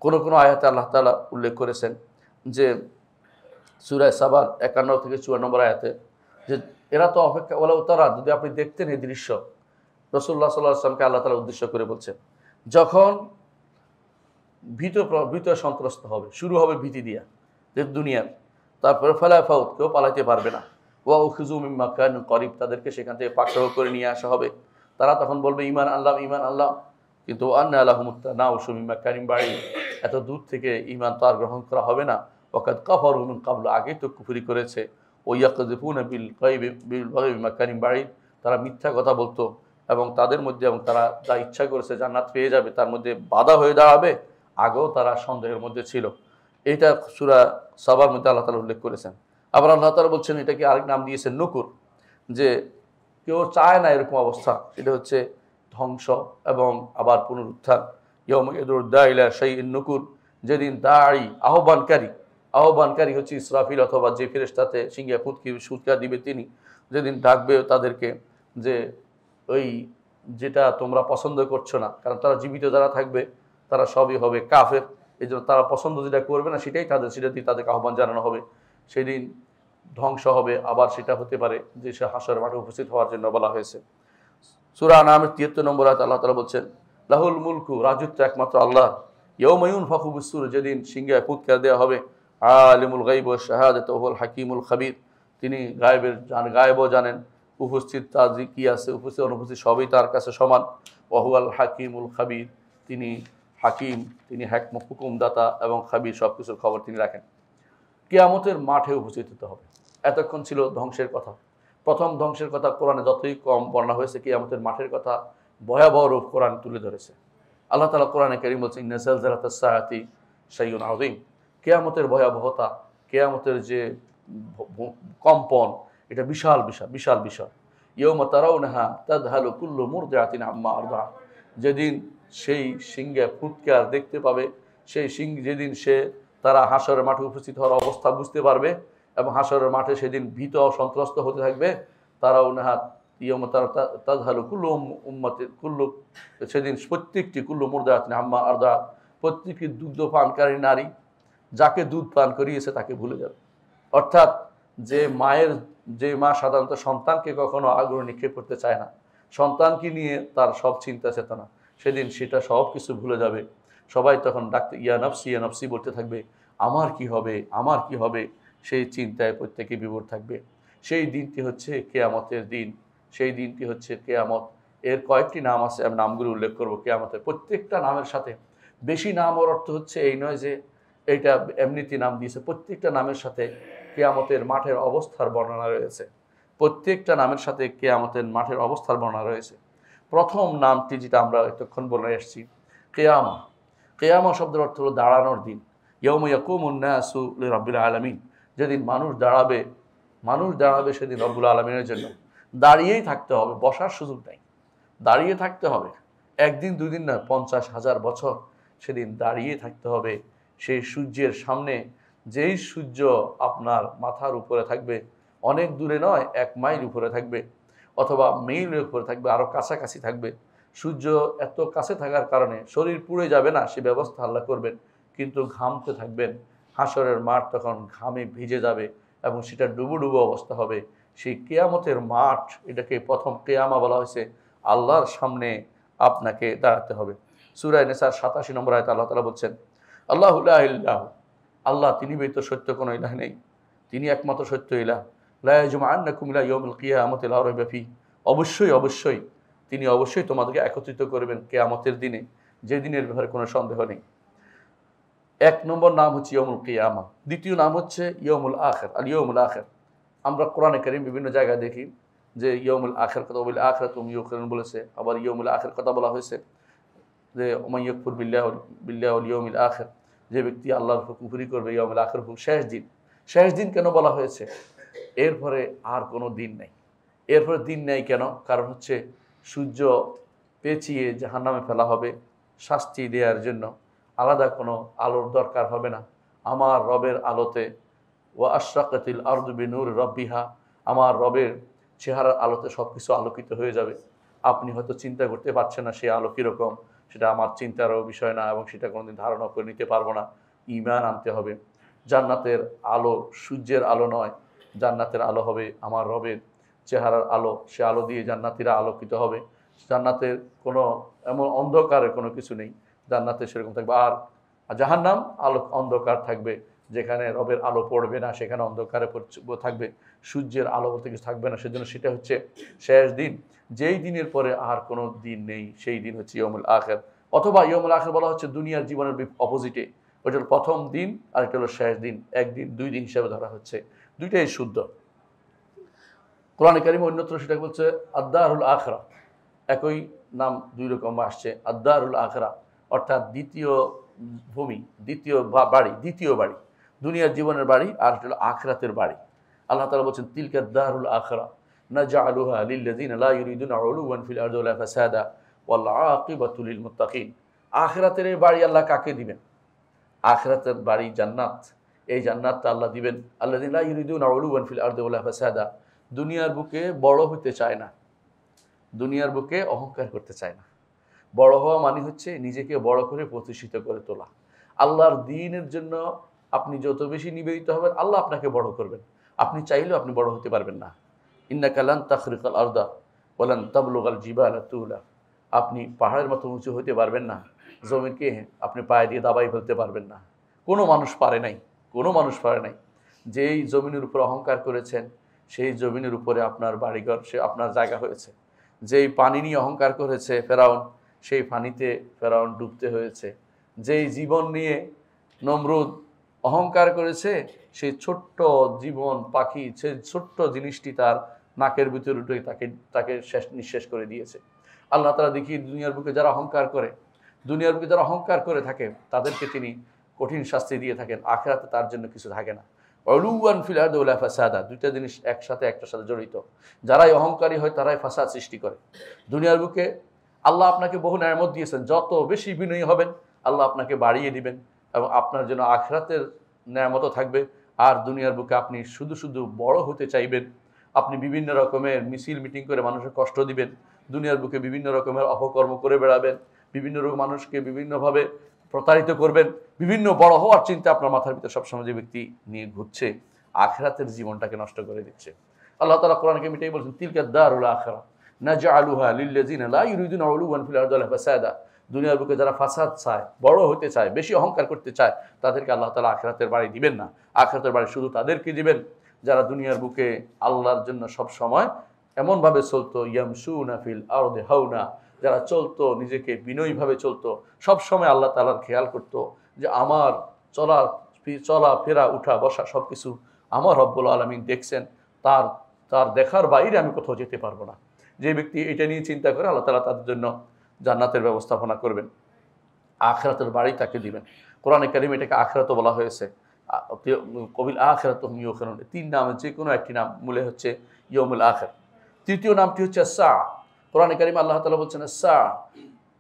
কোনো আয়াতে আল্লাহ তাআলা উল্লেখ করেছেন যে সূরা সাবার 51 থেকে 54 নম্বর আয়াতে, যে এরা তো অপেক্ষা, বলে তারা যদি আপনি দেখতেন এই দৃশ্য, রাসূলুল্লাহ সাল্লাল্লাহু আলাইহি ওয়াসাল্লামকে আল্লাহ তাআলা উদ্দেশ্য করে বলছেন, যখন ভীত সন্ত্রস্ত হবে, শুরু হবে ভীতি দিয়া যে দুনিয়ার, তারপরে ফালা ফাউত, কেউ পালাইতে পারবে না, ওয়া উখিযু মিন মাকানিন করিব, তাদেরকে সেখান থেকে পাকড়াও করে নিয়ে আসা হবে। তারা তখন বলবে ঈমান আনলাম, ঈমান আনলাম, কিন্তু আন্না লাহুমুত তানাউশু মিন মাকানিন বাঈদ, এত দূর থেকে ঈমান তো আর গ্রহণ করা হবে না। ওয়াকাদ কাফারু মিন ক্বাবলু, আগেই তো কুফরি করেছে। ওয়া ইয়াকযিফুনা বিল গায়বি মিন মাকানিন বাঈদ, তারা মিথ্যা কথা বলতো, এবং তাদের মধ্যে, এবং তারা যা ইচ্ছা করেছে জান্নাত পেয়ে যাবে, তার মধ্যে বাধা হয়ে দাঁড়াবে, আগেও তারা সন্দেহের মধ্যে ছিল। এইটা সূরা সাবার মধ্যে আল্লাহ তাআলা উল্লেখ করেছেন। আবার আল্লাহ তাআলা বলছেন, এটাকে আরেক নাম দিয়েছেন নুকুর, যে কেউ চায় না এরকম অবস্থা, এটা হচ্ছে ধ্বংস এবং আবার পুনরুত্থান। ইয়াউমা ইয়াদুর দাঈ ইলা শাইইন নুকুর, যেদিন দাঈ আহ্বানকারী হচ্ছে ইসরাফিল, অথবা যে ফেরেশতাতে সিংহে ফুৎকার দিবে তিনি, যেদিন ডাকবে তাদেরকে, যে ওই যেটা তোমরা পছন্দ করছো না, কারণ তারা জীবিত যারা থাকবে তারা সবই হবে কাফের, এই জন্য তারা পছন্দ যেটা করবে না সেটাই সেটাতেই তাদেরকে আহ্বান জানানো হবে। সেদিন ধ্বংস হবে, আবার সেটা হতে পারে যে সে হাশরের মাঠে উপস্থিত হওয়ার জন্য বলা হয়েছে। সূরা আনআমের 73 নম্বর আয়াতে আল্লাহ তাআলা বলছেন, লাহুল মুলকু, রাজত্ব একমাত্র আল্লাহর, ইয়াউমা ইউনফাখু ফিস-সূর, যেদিন সিংহায় ফুৎকার দেওয়া হবে, আলিমুল গায়ব ওয়াশ শাহাদাতি ওয়া হুয়াল হাকীমুল খাবীর, তিনি গায়েবও জানেন, উপস্থিত তার যে কি আছে, উপস্থিত অনুপস্থিত সবই তার কাছে সমান। ওয়া হুয়াল হাকীমুল খাবীর, তিনি হাকিম, তিনি হুকুমদাতা, এবং খাবীর, সব কিছুর খবর তিনি রাখেন। কিয়ামতের মাঠে উপস্থিত হতে হবে। এতক্ষণ ছিল ধ্বংসের কথা, প্রথম ধ্বংসের কথা কোরআনে যতই কম বর্ণনা হয়েছে, কিয়ামতের মাঠের কথা ভয়াবহ রূপ কোরআন তুলে ধরেছে। আল্লাহ তাআলা কোরআনে কারীম বলছেন, ইন্না যালজালাতাস সাআতি শাইউন আযীম, কিয়ামতের ভয়াবহতা, কিয়ামতের যে কম্পন, এটা বিশাল বিষয়। ইয়াউমা তারাউনাহা তাযহালু কুল্লু মুরদিআতিন আম্মা আরদাআত, যেদিন সেই সিংহে ফুৎকার দেখতে পাবে, সেই যেদিন তারা হাশরের মাঠে উপস্থিত হওয়ার অবস্থা বুঝতে পারবে, এবং হাশরের মাঠে সেদিন ভীত ও সন্ত্রস্ত হতে থাকবে। তারাউনাহা ইয়াউমা তাযহালু কুল্লু, সেদিন প্রত্যেকটি কুল্লু মুরদিআতিন আম্মা আরদাআত, প্রত্যেকটি দুগ্ধ পানকারী নারী যাকে দুধ পান করিয়েছে তাকে ভুলে যাবে। অর্থাৎ যে মা সাধারণত সন্তানকে কখনো আগ্রহ নিক্ষেপ করতে চায় না, সন্তানকে নিয়ে তার সব চিন্তা চেতনা, সেদিন সেটা সব কিছু ভুলে যাবে। সবাই তখন ডাকতে ইয়া নফসি বলতে থাকবে, আমার কি হবে, সেই চিন্তায় প্রত্যেকে বিভোর থাকবে। সেই দিনটি হচ্ছে কিয়ামতের দিন, সেই দিনটি হচ্ছে কিয়ামত। এর কয়েকটি নাম আছে, আমি নামগুলো উল্লেখ করবো। কিয়ামতের প্রত্যেকটা নামের সাথে, বেশি নাম ওর অর্থ হচ্ছে এই নয় যে এইটা এমনিতে নাম দিয়েছে, প্রত্যেকটা নামের সাথে কিয়ামতের মাঠের অবস্থার বর্ণনা রয়েছে, প্রত্যেকটা নামের সাথে কিয়ামতের মাঠের অবস্থার বর্ণনা রয়েছে। প্রথম নামটি যেটা আমরা এতক্ষণ বলে এসেছি, কিয়ামা। কিয়ামা শব্দের অর্থ হলো দাঁড়ানোর দিন। ইয়াউমা ইয়াকুমুন নাসু লিরাব্বিল আলামিন, যেদিন মানুষ দাঁড়াবে সেদিন রব্বুল আলামিনের জন্য। দাঁড়িয়েই থাকতে হবে, বসার সুযোগ নেই, দাঁড়িয়ে থাকতে হবে। একদিন দুদিন না, 50,000 বছর সেদিন দাঁড়িয়ে থাকতে হবে। সেই সূর্যের সামনে, যেই সূর্য আপনার মাথার উপরে থাকবে, অনেক দূরে নয়, 1 মাইল উপরে থাকবে, অথবা মেইলের উপরে থাকবে, আরও কাছাকাছি থাকবে। সূর্য এত কাছে থাকার কারণে শরীর পুড়ে যাবে না, সে ব্যবস্থা আল্লাহ করবেন, কিন্তু ঘামতে থাকবেন। হাশরের মাঠ তখন ঘামে ভিজে যাবে, এবং সেটা ডুবো অবস্থা হবে। সেই কিয়ামতের মাঠ, এটাকে প্রথম কিয়ামা বলা হয়েছে। আল্লাহর সামনে আপনাকে দাঁড়াতে হবে। সূরা নিসার 87 নম্বর আয়াতে আল্লাহ তাআলা বলছেন, আল্লাহু লা ইলাহা, আল্লাহ তিনি ব্যতীত সত্য কোনো ইলাহ নেই, তিনি একমাত্র সত্য ইলাহ। লা ইয়াজমাআন্নাকুম ইলা ইয়াউমিল কিয়ামাতি লা রাইবা ফীহ, অবশ্যই তিনি তোমাদেরকে একত্রিত করবেন কিয়ামতের দিনে, যে দিনের ব্যাপারে কোনো সন্দেহ নেই। 1 নম্বর নাম হচ্ছে ইয়াউমুল কিয়ামা। দ্বিতীয় নাম হচ্ছে ইয়াউমুল আখির, আল ইয়াউমুল আখির। আমরা কোরআনে কারীম বিভিন্ন জায়গায় দেখি যে ইয়মুল আখির কথা বলে আখিরাত ইউকিনুন বলেছে, আবার ইয়মুল আখির কথা বলা হয়েছে যে ওমান ইয়াকফুর বিল্লাহি ওয়াল ইয়াউমিল আখির, যে ব্যক্তি আল্লাহর কুফরি করবে ইয়মুল আখির শেষ দিন। শেষ দিন কেন বলা হয়েছে? এরপরে আর কোনো দিন নেই। এরপরে দিন নেই কেন? কারণ হচ্ছে সূর্য পেঁচিয়ে জাহান্নামে ফেলা হবে শাস্তি দেওয়ার জন্য, আলাদা কোনো আলোর দরকার হবে না। আমার রবের আলোতে ওয়া আশরাকাতিল আরদু বিনূর রব্বিহা, আমার রবের চেহারার আলোতে সব কিছু আলোকিত হয়ে যাবে। আপনি হয়তো চিন্তা করতে পারছেন না সেই আলো কীরকম, সেটা আমার চিন্তারও বিষয় না এবং সেটা কোনোদিন ধারণা করে নিতে পারবো না। ঈমান আনতে হবে। জান্নাতের আলো সূর্যের আলো নয়, জান্নাতের আলো হবে আমার রবের চেহারার আলো। সে আলো দিয়ে জান্নাতীরা আলোকিত হবে। জান্নাতের কোনো এমন অন্ধকারের কোনো কিছু নেই, জান্নাতে সেরকম থাকবে। আর জাহান্নাম আলো অন্ধকার থাকবে, যেখানে রবের আলো পড়বে না সেখানে অন্ধকারে থাকবে, সূর্যের আলো বলতে কিছু থাকবে না। সেজন্য সেটা হচ্ছে শেষ দিন। যেই দিনের পরে আর কোনো দিন নেই সেই দিন হচ্ছে ইয়মুল আখির, অথবা ইয়মুল আখির বলা হচ্ছে দুনিয়ার জীবনের অপোজিটে। ওইটা হলো প্রথম দিন আর এটা হলো শেষ দিন। একদিন দুই দিন হিসাবে ধরা হচ্ছে, দুইটাই শুদ্ধ। কোরআনে কারিমে অন্যত্র সেটা বলছে আদ-দারুল আখিরা, একই নাম দুই রকম আসছে। আদ-দারুল আখিরা অর্থাৎ দ্বিতীয় ভূমি, দ্বিতীয় বাড়ি, দ্বিতীয় বাড়ি, দুনিয়ার জীবনের বাড়ি, আর এটা হলো আখিরাতের বাড়ি। আল্লাহ তাআলা বলছেন তিলকা দারুল আখিরা নাজআলুহা লিল্লাযিনা লা ইউরিদুনা উলুওয়ান ফিল আরদি ওয়ালা ফাসাদা ওয়াল আকিবাতু লিল মুত্তাকিন। আখিরাতের বাড়ি আল্লাহ কাকে দিবেন? আখিরাতের বাড়ি জান্নাত। এই জান্নাতটা আল্লাহ দিবেন আল্লাযিনা লা ইউরিদুনা উলুওয়ান ফিল আরদি ওয়ালা ফাসাদা, দুনিয়ার বুকে বড় হতে চায় না, দুনিয়ার বুকে অহংকার করতে চায় না। বড় হওয়া মানে হচ্ছে নিজেকে বড় করে প্রতিষ্ঠিত করে তোলা। আল্লাহর দ্বীনের জন্য আপনি যত বেশি নিবেদিত হবেন আল্লাহ আপনাকে বড় করবেন। আপনি চাইলেও আপনি বড় হতে পারবেন না। ইন্নাকা লান তাখরিকাল আরদা ওয়া লান তাবলুগাল জিবালা তুলা, আপনি পাহাড়ের মতো উঁচু হতে পারবেন না, জমিনকে আপনি পায়ে দিয়ে দাবাই ফেলতে পারবেন না। কোনো মানুষ পারে নাই, কোনো মানুষ পারে নাই। যেই জমিনের উপর অহংকার করেছেন সেই জমিনের উপরে আপনার বাড়িঘর, সে আপনার জায়গা হয়েছে। যেই পানি নিয়ে অহংকার করেছে ফেরাউন, সেই পানিতে ফেরাউন ডুবতে হয়েছে। যেই জীবন নিয়ে নমরুদ অহংকার করেছে, সেই ছোট্ট জীবন পাখি, সেই ছোট্ট জিনিসটি তার নাকের ভিতরে উঠে তাকে শেষ নিঃশেষ করে দিয়েছে। আল্লাহ তাআলা দেখিয়ে দুনিয়ার বুকে যারা অহংকার করে, দুনিয়ার বুকে যারা অহংকার করে থাকে তাদেরকে তিনি কঠিন শাস্তি দিয়ে থাকেন। আখিরাতে তার জন্য কিছু থাকে না। উলুওয়ান ফিল আরদি ওয়ালা ফাসাদা, দুইটা জিনিস একসাথে একটার সাথে জড়িত। যারাই অহংকারী হয় তারাই ফাসাদ সৃষ্টি করে। দুনিয়ার বুকে আল্লাহ আপনাকে বহু নিয়ামত দিয়েছেন, যত বেশি বিনয়ী হবেন আল্লাহ আপনাকে বাড়িয়ে দিবেন এবং আপনার জন্য আখিরাতের নিয়ামতও থাকবে। আর দুনিয়ার বুকে আপনি শুধু শুধু বড় হতে চাইবেন, আপনি বিভিন্ন রকমের মিছিল মিটিং করে মানুষের কষ্ট দিবেন, দুনিয়ার বুকে বিভিন্ন রকমের অপকর্ম করে বেড়াবেন, বিভিন্ন রকম মানুষকে বিভিন্নভাবে প্রতারিত করবেন, বিভিন্ন বড় হওয়ার চিন্তা আপনার মাথার ভিতরে সবসময় যে ব্যক্তি নিয়ে ঘুরছে আখিরাতের জীবনটাকে নষ্ট করে দিচ্ছে। আল্লাহ তাআলা কোরআনকে মিটাই বলছেন তিলকা দারুল আখিরা নাজআলুহা লিল্লাযিনা লা ইউরিদুনা উলুওয়ান ফিল আরদি ওয়ালা ফাসাদা, দুনিয়ার বুকে যারা ফাসাদ চায়, বড় হতে চায়, বেশি অহংকার করতে চায় তাদেরকে আল্লাহ তাআলা আখিরাতের বাড়ি দিবেন না। আখিরাতের বাড়ি শুধু তাদেরকে দিবেন যারা দুনিয়ার বুকে আল্লাহর জন্য সব সময় এমনভাবে চলতো, ইয়ামশুনা ফিল আরদি হাওনা, যারা চলতো নিজেকে বিনয়ীভাবে চলতো, সব সময় আল্লাহ তাআলার খেয়াল করতো যে আমার চলা ফেরা উঠা বসা সব কিছু আমার রব্বুল আলামিন দেখছেন, তার দেখার বাইরে আমি কোথাও যেতে পারবো না। যে ব্যক্তি এটা নিয়ে চিন্তা করে আল্লাহ তাআলা তাদের জন্য জান্নাতের ব্যবস্থাপনা করবেন, আখিরাতের বাড়ি তাকে দিবেন। কোরআনে কারিমে এটাকে আখিরাতও বলা হয়েছে। কবিল আখিরাতুহুম ইউকিনুন, তিন নামের যে কোনো একটি নাম মূলে হচ্ছে ইয়মুল আখির। তৃতীয় নামটি হচ্ছে সা। কোরআনে কারিমে আল্লাহ তাআলা বলছেন সা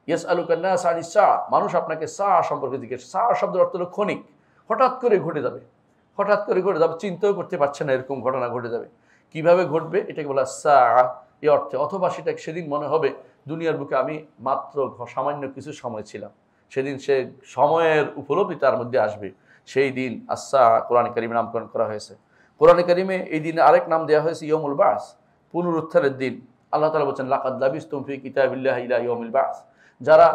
ইয়াসআলুকান নাস আনিস সা, মানুষ আপনাকে সা সম্পর্কে জিজ্ঞেস। সা শব্দের অর্থ হলো ক্ষণিক, হঠাৎ করে ঘটে যাবে, হঠাৎ করে ঘটে যাবে, চিন্তাও করতে পারছে না এরকম ঘটনা ঘটে যাবে। কিভাবে ঘটবে এটাকে বলা সা এই অর্থে। অথবা সেটা সেদিন মনে হবে দুনিয়ার বুকে আমি মাত্র সামান্য কিছু সময় ছিলাম, সেদিন সে সময়ের উপলব্ধি তার মধ্যে আসবে, সেই দিন আসা কোরআনে কারিমে নামকরণ করা হয়েছে। কোরআনে কারিমে এই দিনে আরেক নাম দেওয়া হয়েছে ইয়মুল বাস, পুনরুত্থানের দিন। আল্লাহ তাআলা বলছেন লাকাদ লাবিসতুম ফি কিতাবিল্লাহি ইলা ইয়াউমিল বাস, যারা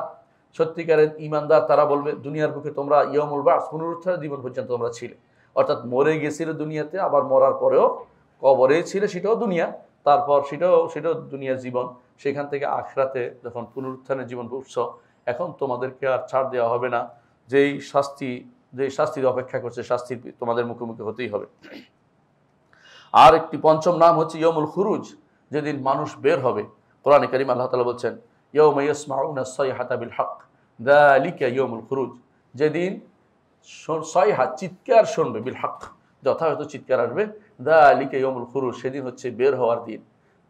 সত্যিকারের ঈমানদার তারা বলবে দুনিয়ার বুকে তোমরা ইয়মুল বাস, পুনরুত্থানের জীবন পর্যন্ত তোমরা ছিলে। অর্থাৎ মরে গেছিল দুনিয়াতে, আবার মরার পরেও কবরে ছিলে, সেটাও দুনিয়া, তারপর সেটাও দুনিয়ার জীবন। সেখান থেকে আখিরাতে যখন পুনরুত্থানের জীবন উঠছ, এখন তোমাদেরকে আর ছাড় দেওয়া হবে না। যেই শাস্তির অপেক্ষা করছে, শাস্তির তোমাদের মুখোমুখি হতেই হবে। আর একটি পঞ্চম নাম হচ্ছে ইয়মুল খুরুজ, যেদিন মানুষ বের হবে। কোরআনে কারীম আল্লাহ তাআলা বলছেন ইয়াউমা ইয়াসমাউনা আস-সাইহাতা বিল হক যালিকা ইয়াউমুল খুরুজ, যেদিন সাইহা চিৎকার শুনবে বিল হক, যথাযথ চিৎকার আসবে, যালিকা ইয়াউমুল খুরুজ, সেদিন হচ্ছে বের হওয়ার দিন।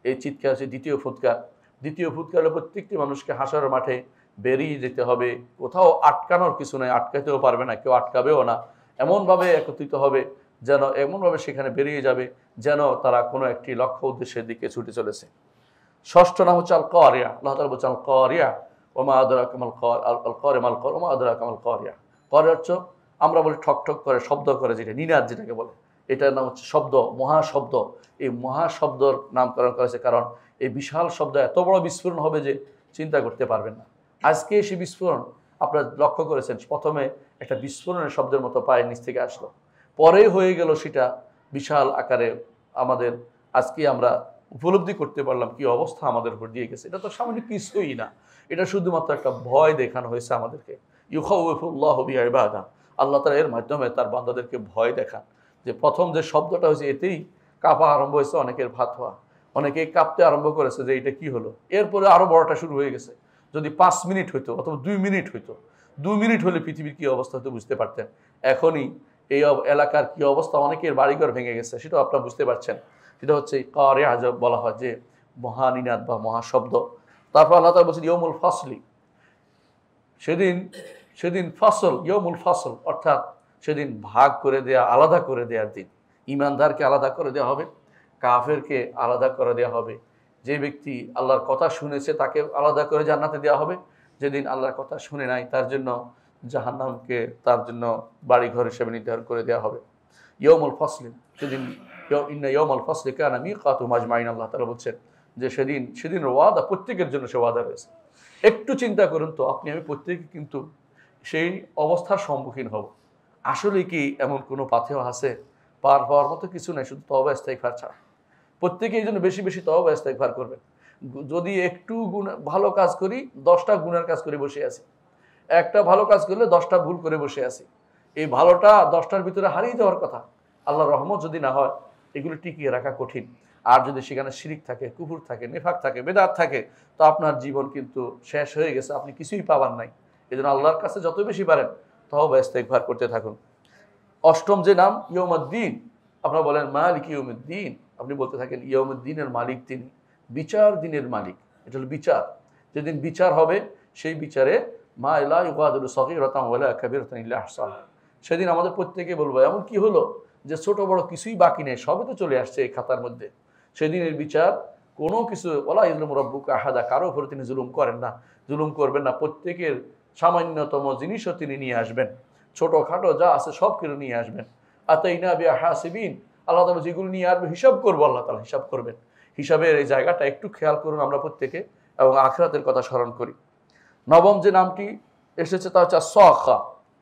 এই চিৎকার হচ্ছে দ্বিতীয় ফুৎকার। দ্বিতীয় ফুৎকারে প্রত্যেকটি মানুষকে হাসরের মাঠে বেরিয়ে যেতে হবে। কোথাও আটকানোর কিছু নেই, আটকাতেও পারবে না, কেউ আটকাবেও না। এমনভাবে একত্রিত হবে যেন, এমনভাবে সেখানে বেরিয়ে যাবে যেন তারা কোনো একটি লক্ষ্য উদ্দেশ্যের দিকে ছুটে চলেছে। ষষ্ঠ নাম হচ্ছে আল কারিয়া। আল্লাহ তাআলা বলছেন আল কারিয়া ওমা আদরাকা মাল কারিয়া, আল কারিয়া মাল কারিয়া ওমা আদরাকা মাল কারিয়া। কারিয়া হচ্ছে আমরা বলি ঠক ঠক করে শব্দ করে, যেটা নিনাদ যেটাকে বলে, এটার নাম হচ্ছে শব্দ, মহাশব্দ। এই মহাশব্দর নামকরণ করেছে কারণ এই বিশাল শব্দ এত বড় বিস্ফোরণ হবে যে চিন্তা করতে পারবেন না। আজকে সেই বিস্ফোরণ আপনারা লক্ষ্য করেছেন, প্রথমে একটা বিস্ফোরণের শব্দের মতো পায়ের নিচ থেকে আসলো, পরে হয়ে গেল সেটা বিশাল আকারে। আমাদের আজকে আমরা উপলব্ধি করতে পারলাম কি অবস্থা আমাদের উপর দিয়ে গেছে। এটা তো সামান্য কিছুই না, এটা শুধুমাত্র একটা ভয় দেখানো হয়েছে আমাদেরকে। ইউখাউফুল্লাহু বিইবাদা, আল্লাহ তাআলা এর মাধ্যমে তার বান্দাদেরকে ভয় দেখান। যে প্রথম যে শব্দটা হয়েছে এতেই কাঁপা আরম্ভ হয়েছে, অনেকের ভাত হওয়া, অনেকেই কাঁপতে আরম্ভ করেছে যে এটা কি হলো। এরপরে আরো বড়টা শুরু হয়ে গেছে। যদি 5 মিনিট হইতো অথবা 2 মিনিট হইতো, 2 মিনিট হলে পৃথিবীর কি অবস্থা হতো বুঝতে পারতেন। এখনই এই এলাকার কি অবস্থা, অনেকের বাড়িঘর ভেঙে গেছে, সেটাও আপনারা বুঝতে পারছেন। সেটা হচ্ছে কারিয়া বলা হয়, যে মহানিনাদ বা মহাশব্দ। তারপর আল্লাহ তাআলা বলছেন ইয়াউমুল ফাসলি, সেদিন ফাসল, ইয়াউমুল ফাসল অর্থাৎ সেদিন ভাগ করে দেয়া, আলাদা করে দেওয়ার দিন। ইমানদারকে আলাদা করে দেওয়া হবে, কাফেরকে আলাদা করে দেওয়া হবে। যে ব্যক্তি আল্লাহর কথা শুনেছে তাকে আলাদা করে জান্নাতে দেওয়া হবে, যেদিন আল্লাহর কথা শুনে নাই তার জন্য জাহান্নামকে তার জন্য বাড়িঘর হিসেবে নির্ধারণ করে দেওয়া হবে। ইয়াউমুল ফাসলি, সেদিন ইন্না ইয়াউমাল ফাসলি কানা মিকাতুহুম আজমাইন, আল্লাহ তাআলা বলছেন যে সেদিন ওয়াদা প্রত্যেকের জন্য, সে ওয়াদা রয়েছে। একটু চিন্তা করুন তো, আপনি আমি প্রত্যেকে কিন্তু সেই অবস্থার সম্মুখীন হব। আসলে কি এমন কোনো পাথেয় আছে? পার হওয়ার মতো কিছু নাই, শুধু তওবা ইস্তেগফার ছাড়া। প্রত্যেকে এই জন্য বেশি বেশি তওবা ইস্তেগফার করবেন। যদি একটু ভালো কাজ করি, 10টা গুনার কাজ করে বসে আছি। একটা ভালো কাজ করলে 10টা ভুল করে বসে আছি। এই ভালোটা 10টার ভিতরে হারিয়ে যাওয়ার কথা। আল্লাহর রহমত যদি না হয়, এগুলো টিকিয়ে রাখা কঠিন। আর যদি সেখানে শিরিক থাকে, কুফর থাকে, নেফাক থাকে, বেদাত থাকে, তো আপনার জীবন কিন্তু শেষ হয়ে গেছে, আপনি কিছুই পাবার নাই। এই জন্য আল্লাহর কাছে যত বেশি পারেন তওবা ইস্তেগফার করতে থাকুন। অষ্টম যে নাম ইয়াউমুদ্দিন, আপনারা বলেন মালিক ইয়াউমুদ্দিন, আপনি বলতে থাকেন ইয়াউমুদ্দিনের মালিক তিনি, বিচার দিনের মালিক। এটা হলো বিচার, যেদিন বিচার হবে সেই বিচারে মা লা ইউগাদিরু সগীরাতান ওয়ালা কাবীরাতান ইল্লা আহসাহা। সেদিন আমাদের প্রত্যেকে বলবো এমন কি হলো যে ছোট বড় কিছুই বাকি নেই, সবই তো চলে আসছে এই খাতার মধ্যে। সেদিনের বিচার কোনো কিছু, ওয়ালা ইযলিমু রাব্বুকা আহাদা, কারো উপরে তিনি জুলুম করেন না, জুলুম করবেন না। প্রত্যেকের সামান্যতম জিনিসও তিনি নিয়ে আসবেন, ছোটোখাটো যা আছে সব কিছু নিয়ে আসবেন। আতাইনা বিয়া হাসিবিন, আল্লাহ তাআলা যেগুলো নিয়ে আসবে হিসাব করবো, আল্লাহ তাআলা হিসাব করবেন। হিসাবের এই জায়গাটা একটু খেয়াল করুন আমরা প্রত্যেকে, এবং আখিরাতের কথা স্মরণ করি। নবম যে নামটি এসেছে তা হচ্ছে সাখা,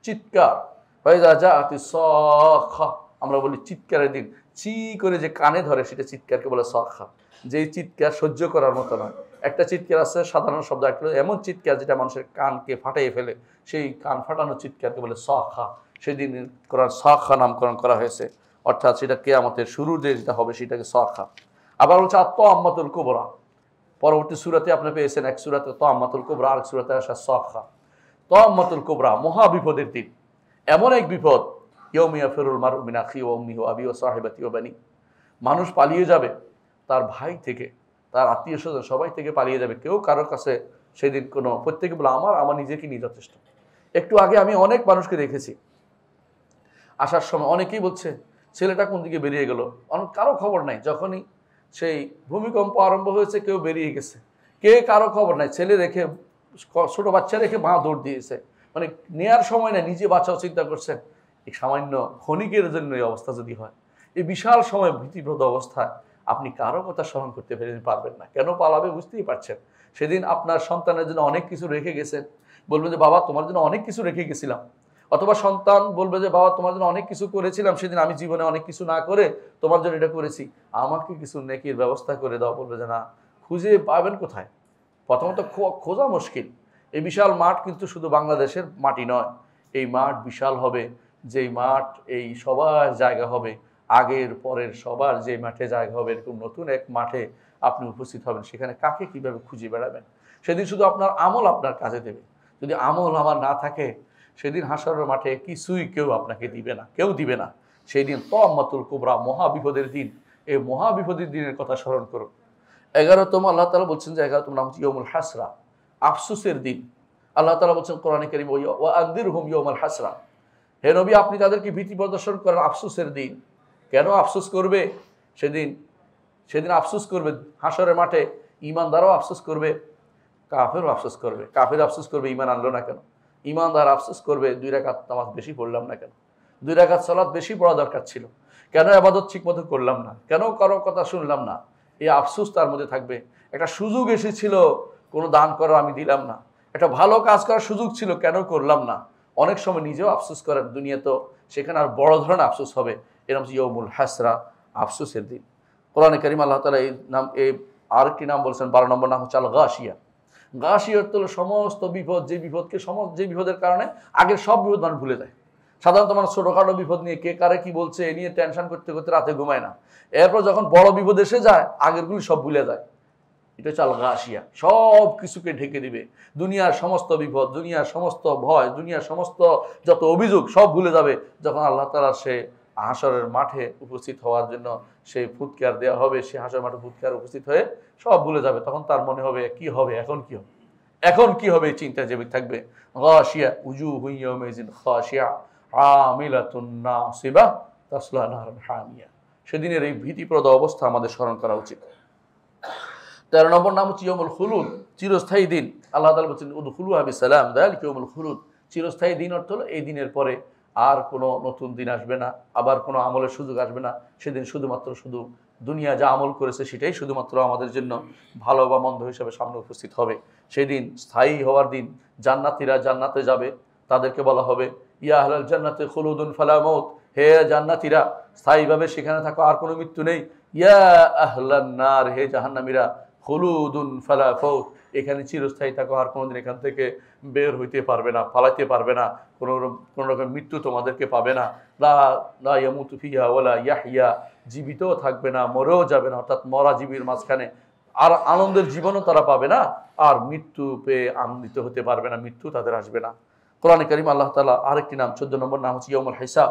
চিৎকার। ফাইযা জাআতিস সাখা, আমরা বলি চিৎকারের দিন, চি করে যে কানে ধরে সেটা চিৎকারকে বলে সাখা। যেই চিৎকার সহ্য করার মতো নয়। একটা চিৎকার আছে সাধারণ শব্দ, একটা এমন চিৎকার যেটা মানুষের কানকে ফাটিয়ে ফেলে, সেই কান ফাটানো চিৎকারকে বলে সাখা। সেদিন কোরআন সাখা নামকরণ করা হয়েছে, অর্থাৎ সেটা কিয়ামতের শুরু যেটা হবে সেটাকে সাখা। আবার হচ্ছে আত-তাম্মাতুল কুবরা, পরবর্তী সূরাতে আপনি পেয়েছেন, এক সূরাতে তাম্মাতুল কুবরা, আরেক সূরাতে আসা সাখা। তাম্মাতুল কুবরা, মহা বিপদের দিন, এমন এক বিপদ, ইয়াউমা ইয়াফিরুল মারউ মিন আখিহি ওয়া উম্মিহি ওয়া আবিহি ওয়া সাহিবাতিহি ওয়া বানি, মানুষ পালিয়ে যাবে তার ভাই থেকে, তার আত্মীয় স্বজন সবাই থেকে পালিয়ে যাবে। কেউ কারোর কাছে সেদিন কোনো, প্রত্যেকে বলে আমার নিজেকে নিয়ে যথেষ্ট। একটু আগে আমি অনেক মানুষকে দেখেছি আসার সময়, অনেকেই বলছে ছেলেটা কোন দিকে বেরিয়ে গেল, কারো খবর নাই। যখনই সেই ভূমিকম্প আরম্ভ হয়েছে কেউ বেরিয়ে গেছে, কারো খবর নাই। ছেলে রেখে, ছোট বাচ্চা রেখে মা দৌড় দিয়েছে, মানে নেয়ার সময় না, নিজে বাঁচাও চিন্তা করছেন। এই সামান্য ক্ষণিকের জন্য এই অবস্থা যদি হয়, এই বিশাল সময় ভীতিপ্রদ অবস্থায় আপনি কারো কথা স্মরণ করতে পারবেন না। কেন পালাবে বুঝতেই পারছেন। সেদিন আপনার সন্তানের জন্য অনেক কিছু রেখে গেছেন, বলবে যে বাবা তোমার জন্য অনেক কিছু রেখে গেছিলাম। অথবা সন্তান বলবে যে বাবা তোমার জন্য অনেক কিছু করেছিলাম, সেদিন আমি জীবনে অনেক কিছু না করে তোমার জন্য এটা করেছি, আমাকে কিছু নেকির ব্যবস্থা করে দাও। বলবে যে না, খুঁজে পাবেন কোথায়? প্রথমত খোঁজা মুশকিল। এই বিশাল মাঠ কিন্তু শুধু বাংলাদেশের মাটি নয়, এই মাঠ বিশাল হবে। যেই মাঠ এই সবার জায়গা হবে, আগের পরের সবার যে মাঠে জায়গা হবে, এরকম নতুন এক মাঠে আপনি উপস্থিত হবেন। সেখানে কাকে কিভাবে খুঁজে বেড়াবেন? সেদিন শুধু আপনার আমল আপনার কাজে দেবে। যদি আমল আমার না থাকে, সেদিন হাসরের মাঠে কিছুই কেউ আপনাকে দিবে না, কেউ দিবে না। সেই দিন তাম্মাতুল কুবরা, মহাবিপদের দিন। এই মহাবিপদের দিনের কথা স্মরণ করুন। 11তম আল্লাহ তাআলা বলছেন যে 11তম নাম হচ্ছে ইয়াউমুল হাসরা, আফসোসের দিন। আল্লাহ তাআলা বলছেন কোরআনে কারীম, ওয়া আনদিরহুম ইয়াউমাল হাসরা, হে নবী আপনি তাদেরকে ভীতি প্রদর্শন করেন আফসোসের দিন। কেন আফসোস করবে? সেদিন আফসোস করবে হাসরের মাঠে। ঈমানদারও আফসোস করবে, কাফেরও আফসোস করবে। কাফের আফসোস করবে ঈমান আনলো না কেন। ঈমানদার আফসোস করবে 2 রাকাত নামাজ বেশি পড়লাম না কেন, 2 রাকাত সালাত বেশি পড়া দরকার ছিল, কেন ইবাদত ঠিকমতো করলাম না, কেন কারো কথা শুনলাম না। এই আফসোস তার মধ্যে থাকবে। একটা সুযোগ এসেছিল কোনো দান করার, আমি দিলাম না। একটা ভালো কাজ করার সুযোগ ছিল, কেন করলাম না। অনেক সময় নিজেও আফসোস করেন দুনিয়া, তো সেখানে আর বড় ধরনের আফসোস হবে। এরকম ইয়াউমুল হাসরা, আফসোসের দিন। কোরআনে কারীম আল্লাহ তাআলা এই নাম, এই আরেকটি নাম বলছেন 12 নম্বর নাম হচ্ছে আল গাশিয়া। গাশিয়ার তো সমস্ত বিপদ, যে বিপদের কারণে আগের সব বিপদ মানুষ ভুলে যায়। সাধারণত মানুষ ছোটখাটো বিপদ নিয়ে কে কারে কি বলছে এ নিয়ে টেনশন করতে করতে রাতে ঘুমায় না। এরপর যখন বড় বিপদ এসে যায় আগেরগুলি সব ভুলে যায়। এটা হচ্ছে আল গাশিয়া, সব কিছুকে ঢেকে দিবে। দুনিয়ার সমস্ত বিপদ, দুনিয়ার সমস্ত ভয়, দুনিয়ার সমস্ত যত অভিযোগ সব ভুলে যাবে যখন আল্লাহ তাআলা সে হাসরের মাঠে উপস্থিত হওয়ার জন্য সে ফুৎকার দেওয়া হবে। সে হাসরের মাঠে ফুৎকার উপস্থিত হয়ে সব ভুলে যাবে। তখন তার মনে হবে কি হবে, এখন কি হবে, এখন কি হবে, চিন্তা জেবে থাকবে। গাশিয়া উজুহুন ইয়াওমাইযিন খাশিয়া আমিলাতুন নাসিবা তাসলা নারান হামিয়া। সেদিনের এই ভীতিপ্রদ অবস্থা আমাদের স্মরণ করা উচিত। 13 নম্বর নাম হচ্ছে ইয়াউমুল খুলুদ, চিরস্থায়ী দিন। আল্লাহ তাআলা বলেছেন উদখুলুহা বিসালাম যালিকা ইয়াউমুল খুলুদ। চিরস্থায়ী দিন অর্থ হলো এই দিনের পরে আর কোনো নতুন দিন আসবে না, আবার কোনো আমলের সুযোগ আসবে না। সেদিন শুধুমাত্র শুধু দুনিয়া যা আমল করেছে সেটাই শুধুমাত্র আমাদের জন্য ভালো বা মন্দ হিসেবে সামনে উপস্থিত হবে। সেদিন স্থায়ী হওয়ার দিন। জান্নাতীরা জান্নাতে যাবে, তাদেরকে বলা হবে ইয়া আহলাল জান্নাতি খুলুদুন ফালা মাউত, হে জান্নাতীরা স্থায়ীভাবে সেখানে থাকো, আর কোনো মৃত্যু নেই। ইয়া আহলান নার, হে জাহান্নামীরা খুলুদুন ফালা ফাউত, এখানে চিরস্থায়ী থাকো, আর কোনোদিন এখান থেকে বের হইতে পারবে না, পালাইতে পারবে না, কোনো রকম মৃত্যু তোমাদেরকে পাবে না। লা ইয়ামুতু ফিহা ওয়ালা ইয়াহইয়া, জীবিতও থাকবে না, মরেও যাবে না, অর্থাৎ মরা জীবীর মাঝখানে আর আনন্দের জীবনও তারা পাবে না, আর মৃত্যু পেয়ে আনন্দিত হতে পারবে না, মৃত্যু তাদের আসবে না। কোরআনে কারীম আল্লাহ তাআলা আরেকটি নাম 14 নম্বর নাম হচ্ছে ইয়াউমুল হিসাব,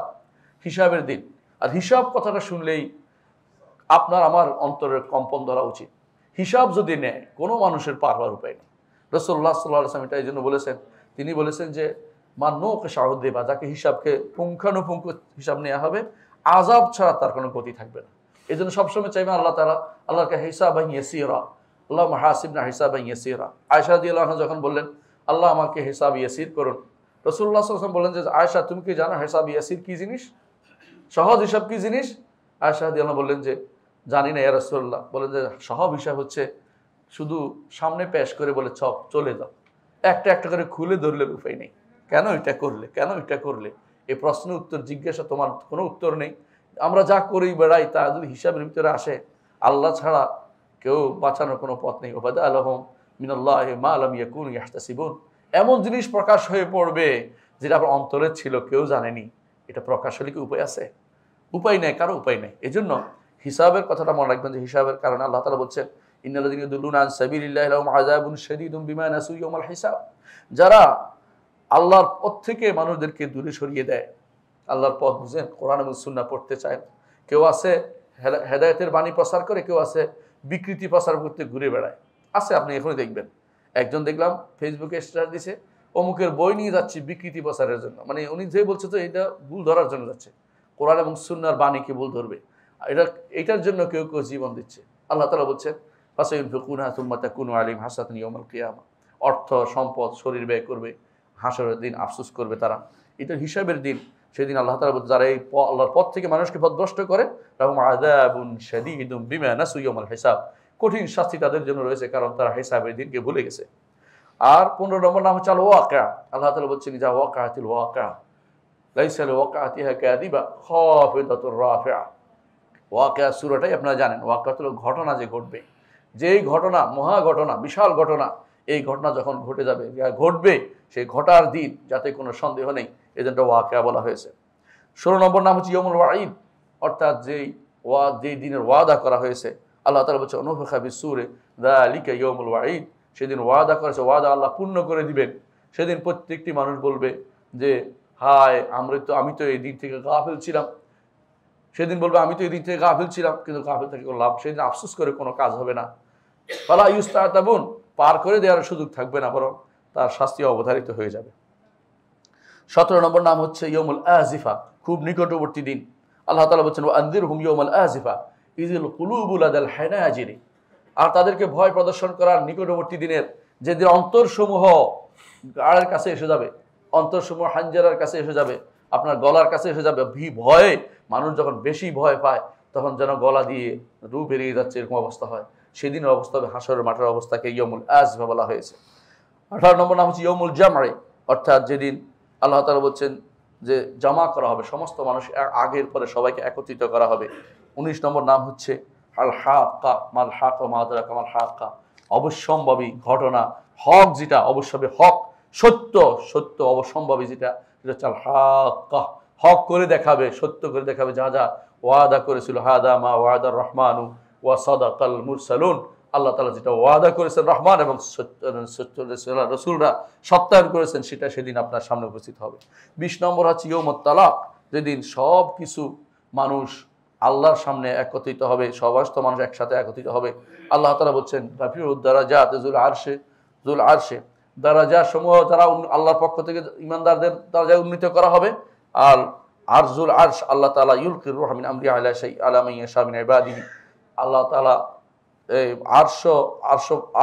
হিসাবের দিন। আর হিসাব কথাটা শুনলেই আপনার আমার অন্তরের কম্পন ধরা উচিত। হিসাব যদি নেয় কোনো মানুষের পার হওয়ার উপায় নেই। রাসূলুল্লাহ সাল্লাল্লাহু আলাইহি ওয়াসাল্লাম এটা এই জন্য বলেছেন, তিনি বলেছেন যে মান্নুকে শাহুদ দেবা, যাকে হিসাবকে পুঙ্খানুপুঙ্খ হিসাব নেওয়া হবে, আযাব ছাড়া তার কোনো গতি থাকবে না। এই জন্য সবসময় চাইবেন আল্লাহ তাআলা, আল্লাহকে হিসাবান ইয়াসীরা, আল্লাহুম্মা হাসিবনা হিসাবান ইয়াসীরা। আয়েশা রাদিয়াল্লাহু আনহা যখন বললেন আল্লাহ আমাকে হিসাব ইয়াসীর করুন, রাসূলুল্লাহ সাল্লাল্লাহু আলাইহি ওয়াসাল্লাম বললেন যে আয়েশা তুমি কি জানো হিসাব ইয়াসীর কি জিনিস, সহজ হিসাব কি জিনিস? আয়েশা রাদিয়াল্লাহু বললেন যে জানি না ইয়া রাসূলুল্লাহ। বলেন যে সহজ হিসাব হচ্ছে শুধু সামনে পেশ করে বলে চলে যাও, একটা একটা করে খুলে ধরলে উপায় নেই। কেন এটা করলে, কেন এটা করলে, এই প্রশ্নের উত্তর জিজ্ঞাসা তোমার কোনো উত্তর নেই। আমরা যা করি বেড়াই তা যদি হিসাবের ভিতরে আসে, আল্লাহ ছাড়া কেউ বাঁচানোর কোনো পথ নেই। ওবাদা আলহম মিনাল্লাহি মা লাম ইয়াকুনু ইয়াহতাসিবুন, এমন জিনিস প্রকাশ হয়ে পড়বে যেটা আপনার অন্তরে ছিল কেউ জানেনি। এটা প্রকাশ হলে কি উপায় আছে? উপায় নেই, কারো উপায় নেই। এই জন্য হিসাবের কথাটা মনে রাখবেন যে হিসাবের কারণে আল্লাহ তাআলা বলছেন ইন্নাল্লাযীনা ইয়াদুল্লুনা আন সাবিলিল্লাহি লাহুম আযাবুন শাদীদুন বিমা নাসু ইয়াওমাল হিসাব। যারা আল্লাহর পথ থেকে মানুষদেরকে দূরে সরিয়ে দেয়, আল্লাহর পথ বুঝেন, কোরআন এবং সুন্নাহ পড়তে চায়, কেউ আছে হেদায়েতের বাণী প্রচার করে, কেউ আছে বিকৃতি প্রচার করতে ঘুরে বেড়ায়। আছে, আপনি এখনই দেখবেন। একজন দেখলাম ফেসবুকে স্ট্যাটাস দিছে অমুকের বই নিয়ে যাচ্ছি বিকৃতি প্রচারের জন্য, মানে উনি যে বলছে তো এটা ভুল ধরার জন্য যাচ্ছে, কোরআন এবং সুন্নাহর বাণীকে ভুল ধরবে, এটার জন্য কেউ কেউ জীবন দিচ্ছে। আল্লাহ তাআলা বলছেন ফাসায়ুনফিকুনহা সুম্মা তাকুনু আলাইহিম হাসরাতান ইয়াওমাল কিয়ামা, অর্থ সম্পদ শরীর ব্যয় করবে, হাসরের দিন আফসোস করবে তারা। এটা হিসাবের দিন। সেদিন আল্লাহ তাআলা বলছেন যারা এই আল্লাহর পথ থেকে মানুষকে পথভ্রষ্ট করে লাহুম আযাবুন শাদীদুম বিমা নাসু ইয়াওমাল হিসাব, কঠিন শাস্তি তাদের জন্য রয়েছে, কারণ তারা হিসাবের দিনকে ভুলে গেছে। আর 15 নম্বর নাম হচ্ছে আল ওয়াকিয়া। আল্লাহ তাআলা বলছেন যা ওয়াকাতিল ওয়াকিয়া লাইসা লিওয়াকাতিহা কাযিবা খাফিদাতুর রাফিআ। ওয়াকিয়া সূরাটাই আপনারা জানেন, ওয়াকিয়া হলো ঘটনা যে ঘটবে, যেই ঘটনা মহা ঘটনা, বিশাল ঘটনা, এই ঘটনা যখন ঘটে যাবে, যা ঘটবে সেই ঘটার দিন যাতে কোনো সন্দেহ নেই, এজন্য ওয়াকিয়া বলা হয়েছে। 16 নম্বর নাম হচ্ছে ইয়াউমুল ওয়াঈদ, অর্থাৎ যেই দিনের ওয়াদা করা হয়েছে, আল্লাহ তাআলা বলছে অনুফিখা বিসসূরে যালিকা ইয়াউমুল ওয়াঈদ, সেদিন ওয়াদা করেছে, ওয়াদা আল্লাহ পূর্ণ করে দিবেন। সেদিন প্রত্যেকটি মানুষ বলবে যে হায় আমি তো এই দিন থেকে গাফিল ছিলাম। সেদিন বলবে আমি তো এই দিন থেকে গাফিল ছিলাম, কিন্তু গাফিল থেকে কোনো লাভ, সেদিন আফসোস করে কোনো কাজ হবে না। ফালা ইউস্তাতাবুন, পার করে দেওয়ার সুযোগ থাকবে না, বরং তার শাস্তি অবধারিত হয়ে যাবে। 17 নম্বর নাম হচ্ছে ইয়মুল আজিফা, খুব নিকটবর্তী দিন। আল্লাহ তাআলা বলছেন ওয়ানযিরহুম ইয়াওমাল আজিফা ইযিল কুলুবু লাদাল হানাজিরি, আর তাদেরকে ভয় প্রদর্শন করার নিকটবর্তী দিনের, যেদিন অন্তরসমূহ গাড়ের কাছে এসে যাবে, অন্তরসমূহ হানজারার কাছে এসে যাবে, আপনার গলার কাছে এসে যাবে। ভয়ে মানুষ যখন বেশি ভয় পায় তখন যেন গলা দিয়ে রু বেরিয়ে যাচ্ছে, এরকম অবস্থা হয়। সেদিনের অবস্থা হবে হাসরের মাঠের অবস্থাকে ইয়মুল আজিফা বলা হয়েছে। 18 নম্বর নাম হচ্ছে ইয়মুল জামঈ, অর্থাৎ যেদিন আল্লাহ তাআলা বলছেন যে জমা করা হবে, সমস্ত মানুষ আগের পরে সবাইকে একত্রিত করা হবে। 19 নম্বর নাম হচ্ছে আল হাক্কা, মাল হাক্কা মা আদরাকা মাল হাক্কা, অবশ্যম্ভাবী ঘটনা, হক যেটা অবশ্যই হক, সত্য সত্য অবশ্যম্ভাবী যেটা, সেটা হচ্ছে আল হাক্কা, হক করে দেখাবে, সত্য করে দেখাবে, যা যা ওয়াদা করেছিল, হাদা মা ওয়াদার রহমানু ওয়া সাদাকাল মুরসালুন, আল্লাহ তাআলা যেটা ওয়াদা করেছেন রহমান এবং রসুলরা সত্যায়ন করেছেন, সেটা সেদিন আপনার সামনে উপস্থিত হবে। 20 নম্বর হচ্ছে ইয়াউমুত তালাক, যেদিন সব কিছু মানুষ আল্লাহর সামনে একত্রিত হবে, সমস্ত মানুষ একসাথে একত্রিত হবে। আল্লাহ তাআলা বলছেন রাফিউদ দারাজাত যুল আরশে, দারাজা সমূহ যারা আল্লাহর পক্ষ থেকে ইমানদারদের দারাজায় উন্নীত করা হবে। আর আরজুল আরশ, আল্লাহ তাআলা ইউলকির রূহ মিন আমরি আলা শাই আলা মান ইয়াশা মিন ইবাদিহি, আল্লাহ তাআলা এই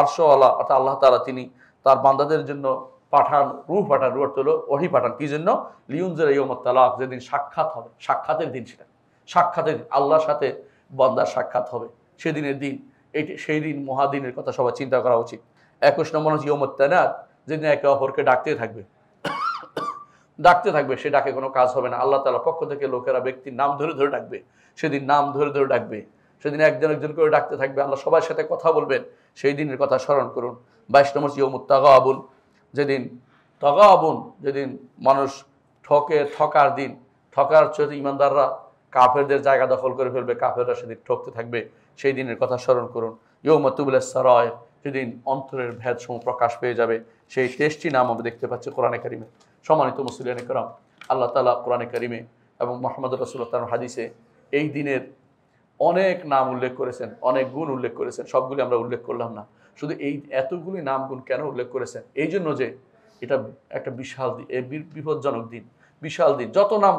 আরশওয়ালা অর্থাৎ আল্লাহ তাআলা তিনি তার বান্দাদের জন্য পাঠান, রূহ পাঠান, রূহ হলো ওহী পাঠান, কি জন্য? লিউনজিরা ইয়াউমাত তালাক, যেদিন সাক্ষাৎ হবে, সাক্ষাতের দিন, সেটা সাক্ষাতের দিন, আল্লাহর সাথে বান্দার সাক্ষাৎ হবে সেদিনের দিন। এটি সেই দিন, মহাদিনের কথা সবাই চিন্তা করা উচিত। 21 নম্বর হচ্ছে ইয়াউমুত তানাদ, যেদিন একে অপরকে ডাকতে থাকবে, সে ডাকে কোনো কাজ হবে না। আল্লাহ তাআলার পক্ষ থেকে লোকেরা ব্যক্তির নাম ধরে ধরে ডাকবে, সেদিন নাম ধরে ধরে ডাকবে, সেদিন একজন একজন করে ডাকতে থাকবে, আল্লাহ সবার সাথে কথা বলবেন, সেই দিনের কথা স্মরণ করুন। 22 নম্বর ইয়াউমুত তাগাবুন, যেদিন মানুষ ঠকার দিন, ঠকার চোখে ইমানদাররা কাফেরদের জায়গা দখল করে ফেলবে, কাফেররা সেদিন ঠকতে থাকবে, সেই দিনের কথা স্মরণ করুন। ইয়াউমা তুবলাস সারায়ের, যেদিন অন্তরের ভেদসমূহ প্রকাশ পেয়ে যাবে, সেই 23টি নাম আমরা দেখতে পাচ্ছি কোরআনে কারিমে। সম্মানিত মুসলিয়ানে কেরাম, আল্লাহ তাআলা কোরআনে কারিমে এবং মুহাম্মদ রাসূলুল্লাহ তাআলার হাদিসে এই দিনের অনেক নাম উল্লেখ করেছেন, অনেক গুণ উল্লেখ করেছেন, সবগুলি আমরা উল্লেখ করলাম না। শুধু এই এতগুলি নাম গুণ কেন উল্লেখ করেছেন? এই জন্য যে এটা একটা বিশাল দিন, বিপজ্জনক দিন, বিশাল দিন।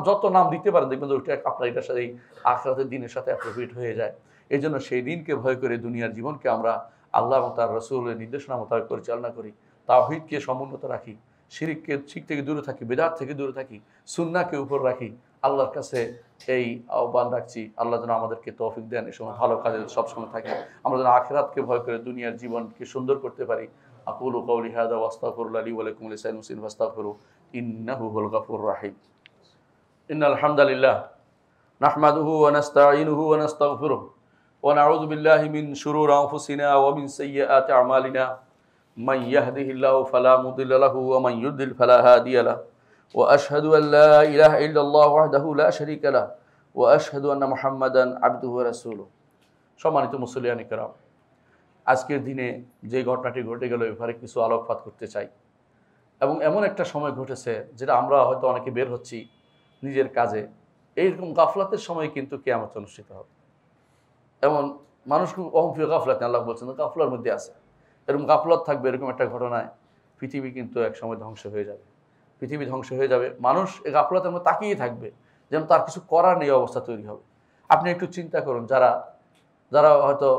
যত নাম দিতে পারেন দেখবেন ওইটা আপনার এটার সাথে এই আখিরাতের দিনের সাথে অ্যাপ্রোপ্রিয়েট হয়ে যায়। এই জন্য সেই দিনকে ভয় করে দুনিয়ার জীবনকে আমরা আল্লাহ এবং তার রাসূলের নির্দেশনা মোতাবেক পরিচালনা করি, তাওহীদকে সমুন্নত রাখি, শিরক থেকে দূরে থাকি, বিদআত থেকে দূরে থাকি, সুন্নাহকে উপর রাখি। আল্লাহর কাছে এই আহ্বান রাখছি, আল্লাহ যেন আমাদেরকে তৌফিক দেন, এই সময় ভালো কাজে সবসময় থাকি, আমরা যেন আখিরাতকে ভয় করে দুনিয়ার জীবনকে সুন্দর করতে পারি। আকুলু কাওলি হাযা ওয়া আস্তাগফিরুল্লাহ লি ওয়া লাকুম ওয়া লিসাইরিল মুসলিমিন ফাস্তাগফিরু ইন্নাহু হুয়াল গাফুরুর রাহিম। ইন্নাল হামদালিল্লাহ নাহমাদুহু ওয়া নাস্তাঈনুহু ওয়া নাস্তাগফিরুহু ওয়া নাউযু বিল্লাহি মিন শুরুরি আনফুসিনা ওয়া মিন সাইয়্যাতি আমালিনা মান ইয়াহদিহিল্লাহু ফালা মুদিল্লা লাহু ওয়া মান ইউদ্লিল ফালা হাদিয়া লাহু ওয়া আশহাদু আল লা ইলাহা ইল্লাল্লাহ ওয়াহদাহু লা শারীকা লাহু ওয়া আশহাদু আন্না মুহাম্মাদান আবদুহু ওয়া রাসূলুহু। সম্মানিত মুসলিয়ানে কেরাম, আজকের দিনে যে ঘটনাটি ঘটে গেল, এবারে কিছু আলোকপাত করতে চাই। এবং এমন একটা সময় ঘটেছে যেটা আমরা হয়তো অনেকে বের হচ্ছি নিজের কাজে, এইরকম গাফলাতের সময় কিন্তু কিয়ামত অনুষ্ঠিত হবে। এমন মানুষ খুব অহমফি গাফলাত, আল্লাহ বলছেন গাফলার মধ্যে আছে, এরকম গাফলাত থাকবে। এরকম একটা ঘটনায় পৃথিবী কিন্তু এক সময় ধ্বংস হয়ে যাবে, পৃথিবী ধ্বংস হয়ে যাবে। মানুষ এই গাফলাতের মধ্যে তাকিয়ে থাকবে, যেন তার কিছু করার নেই অবস্থা তৈরি হবে। আপনি একটু চিন্তা করুন, যারা হয়তো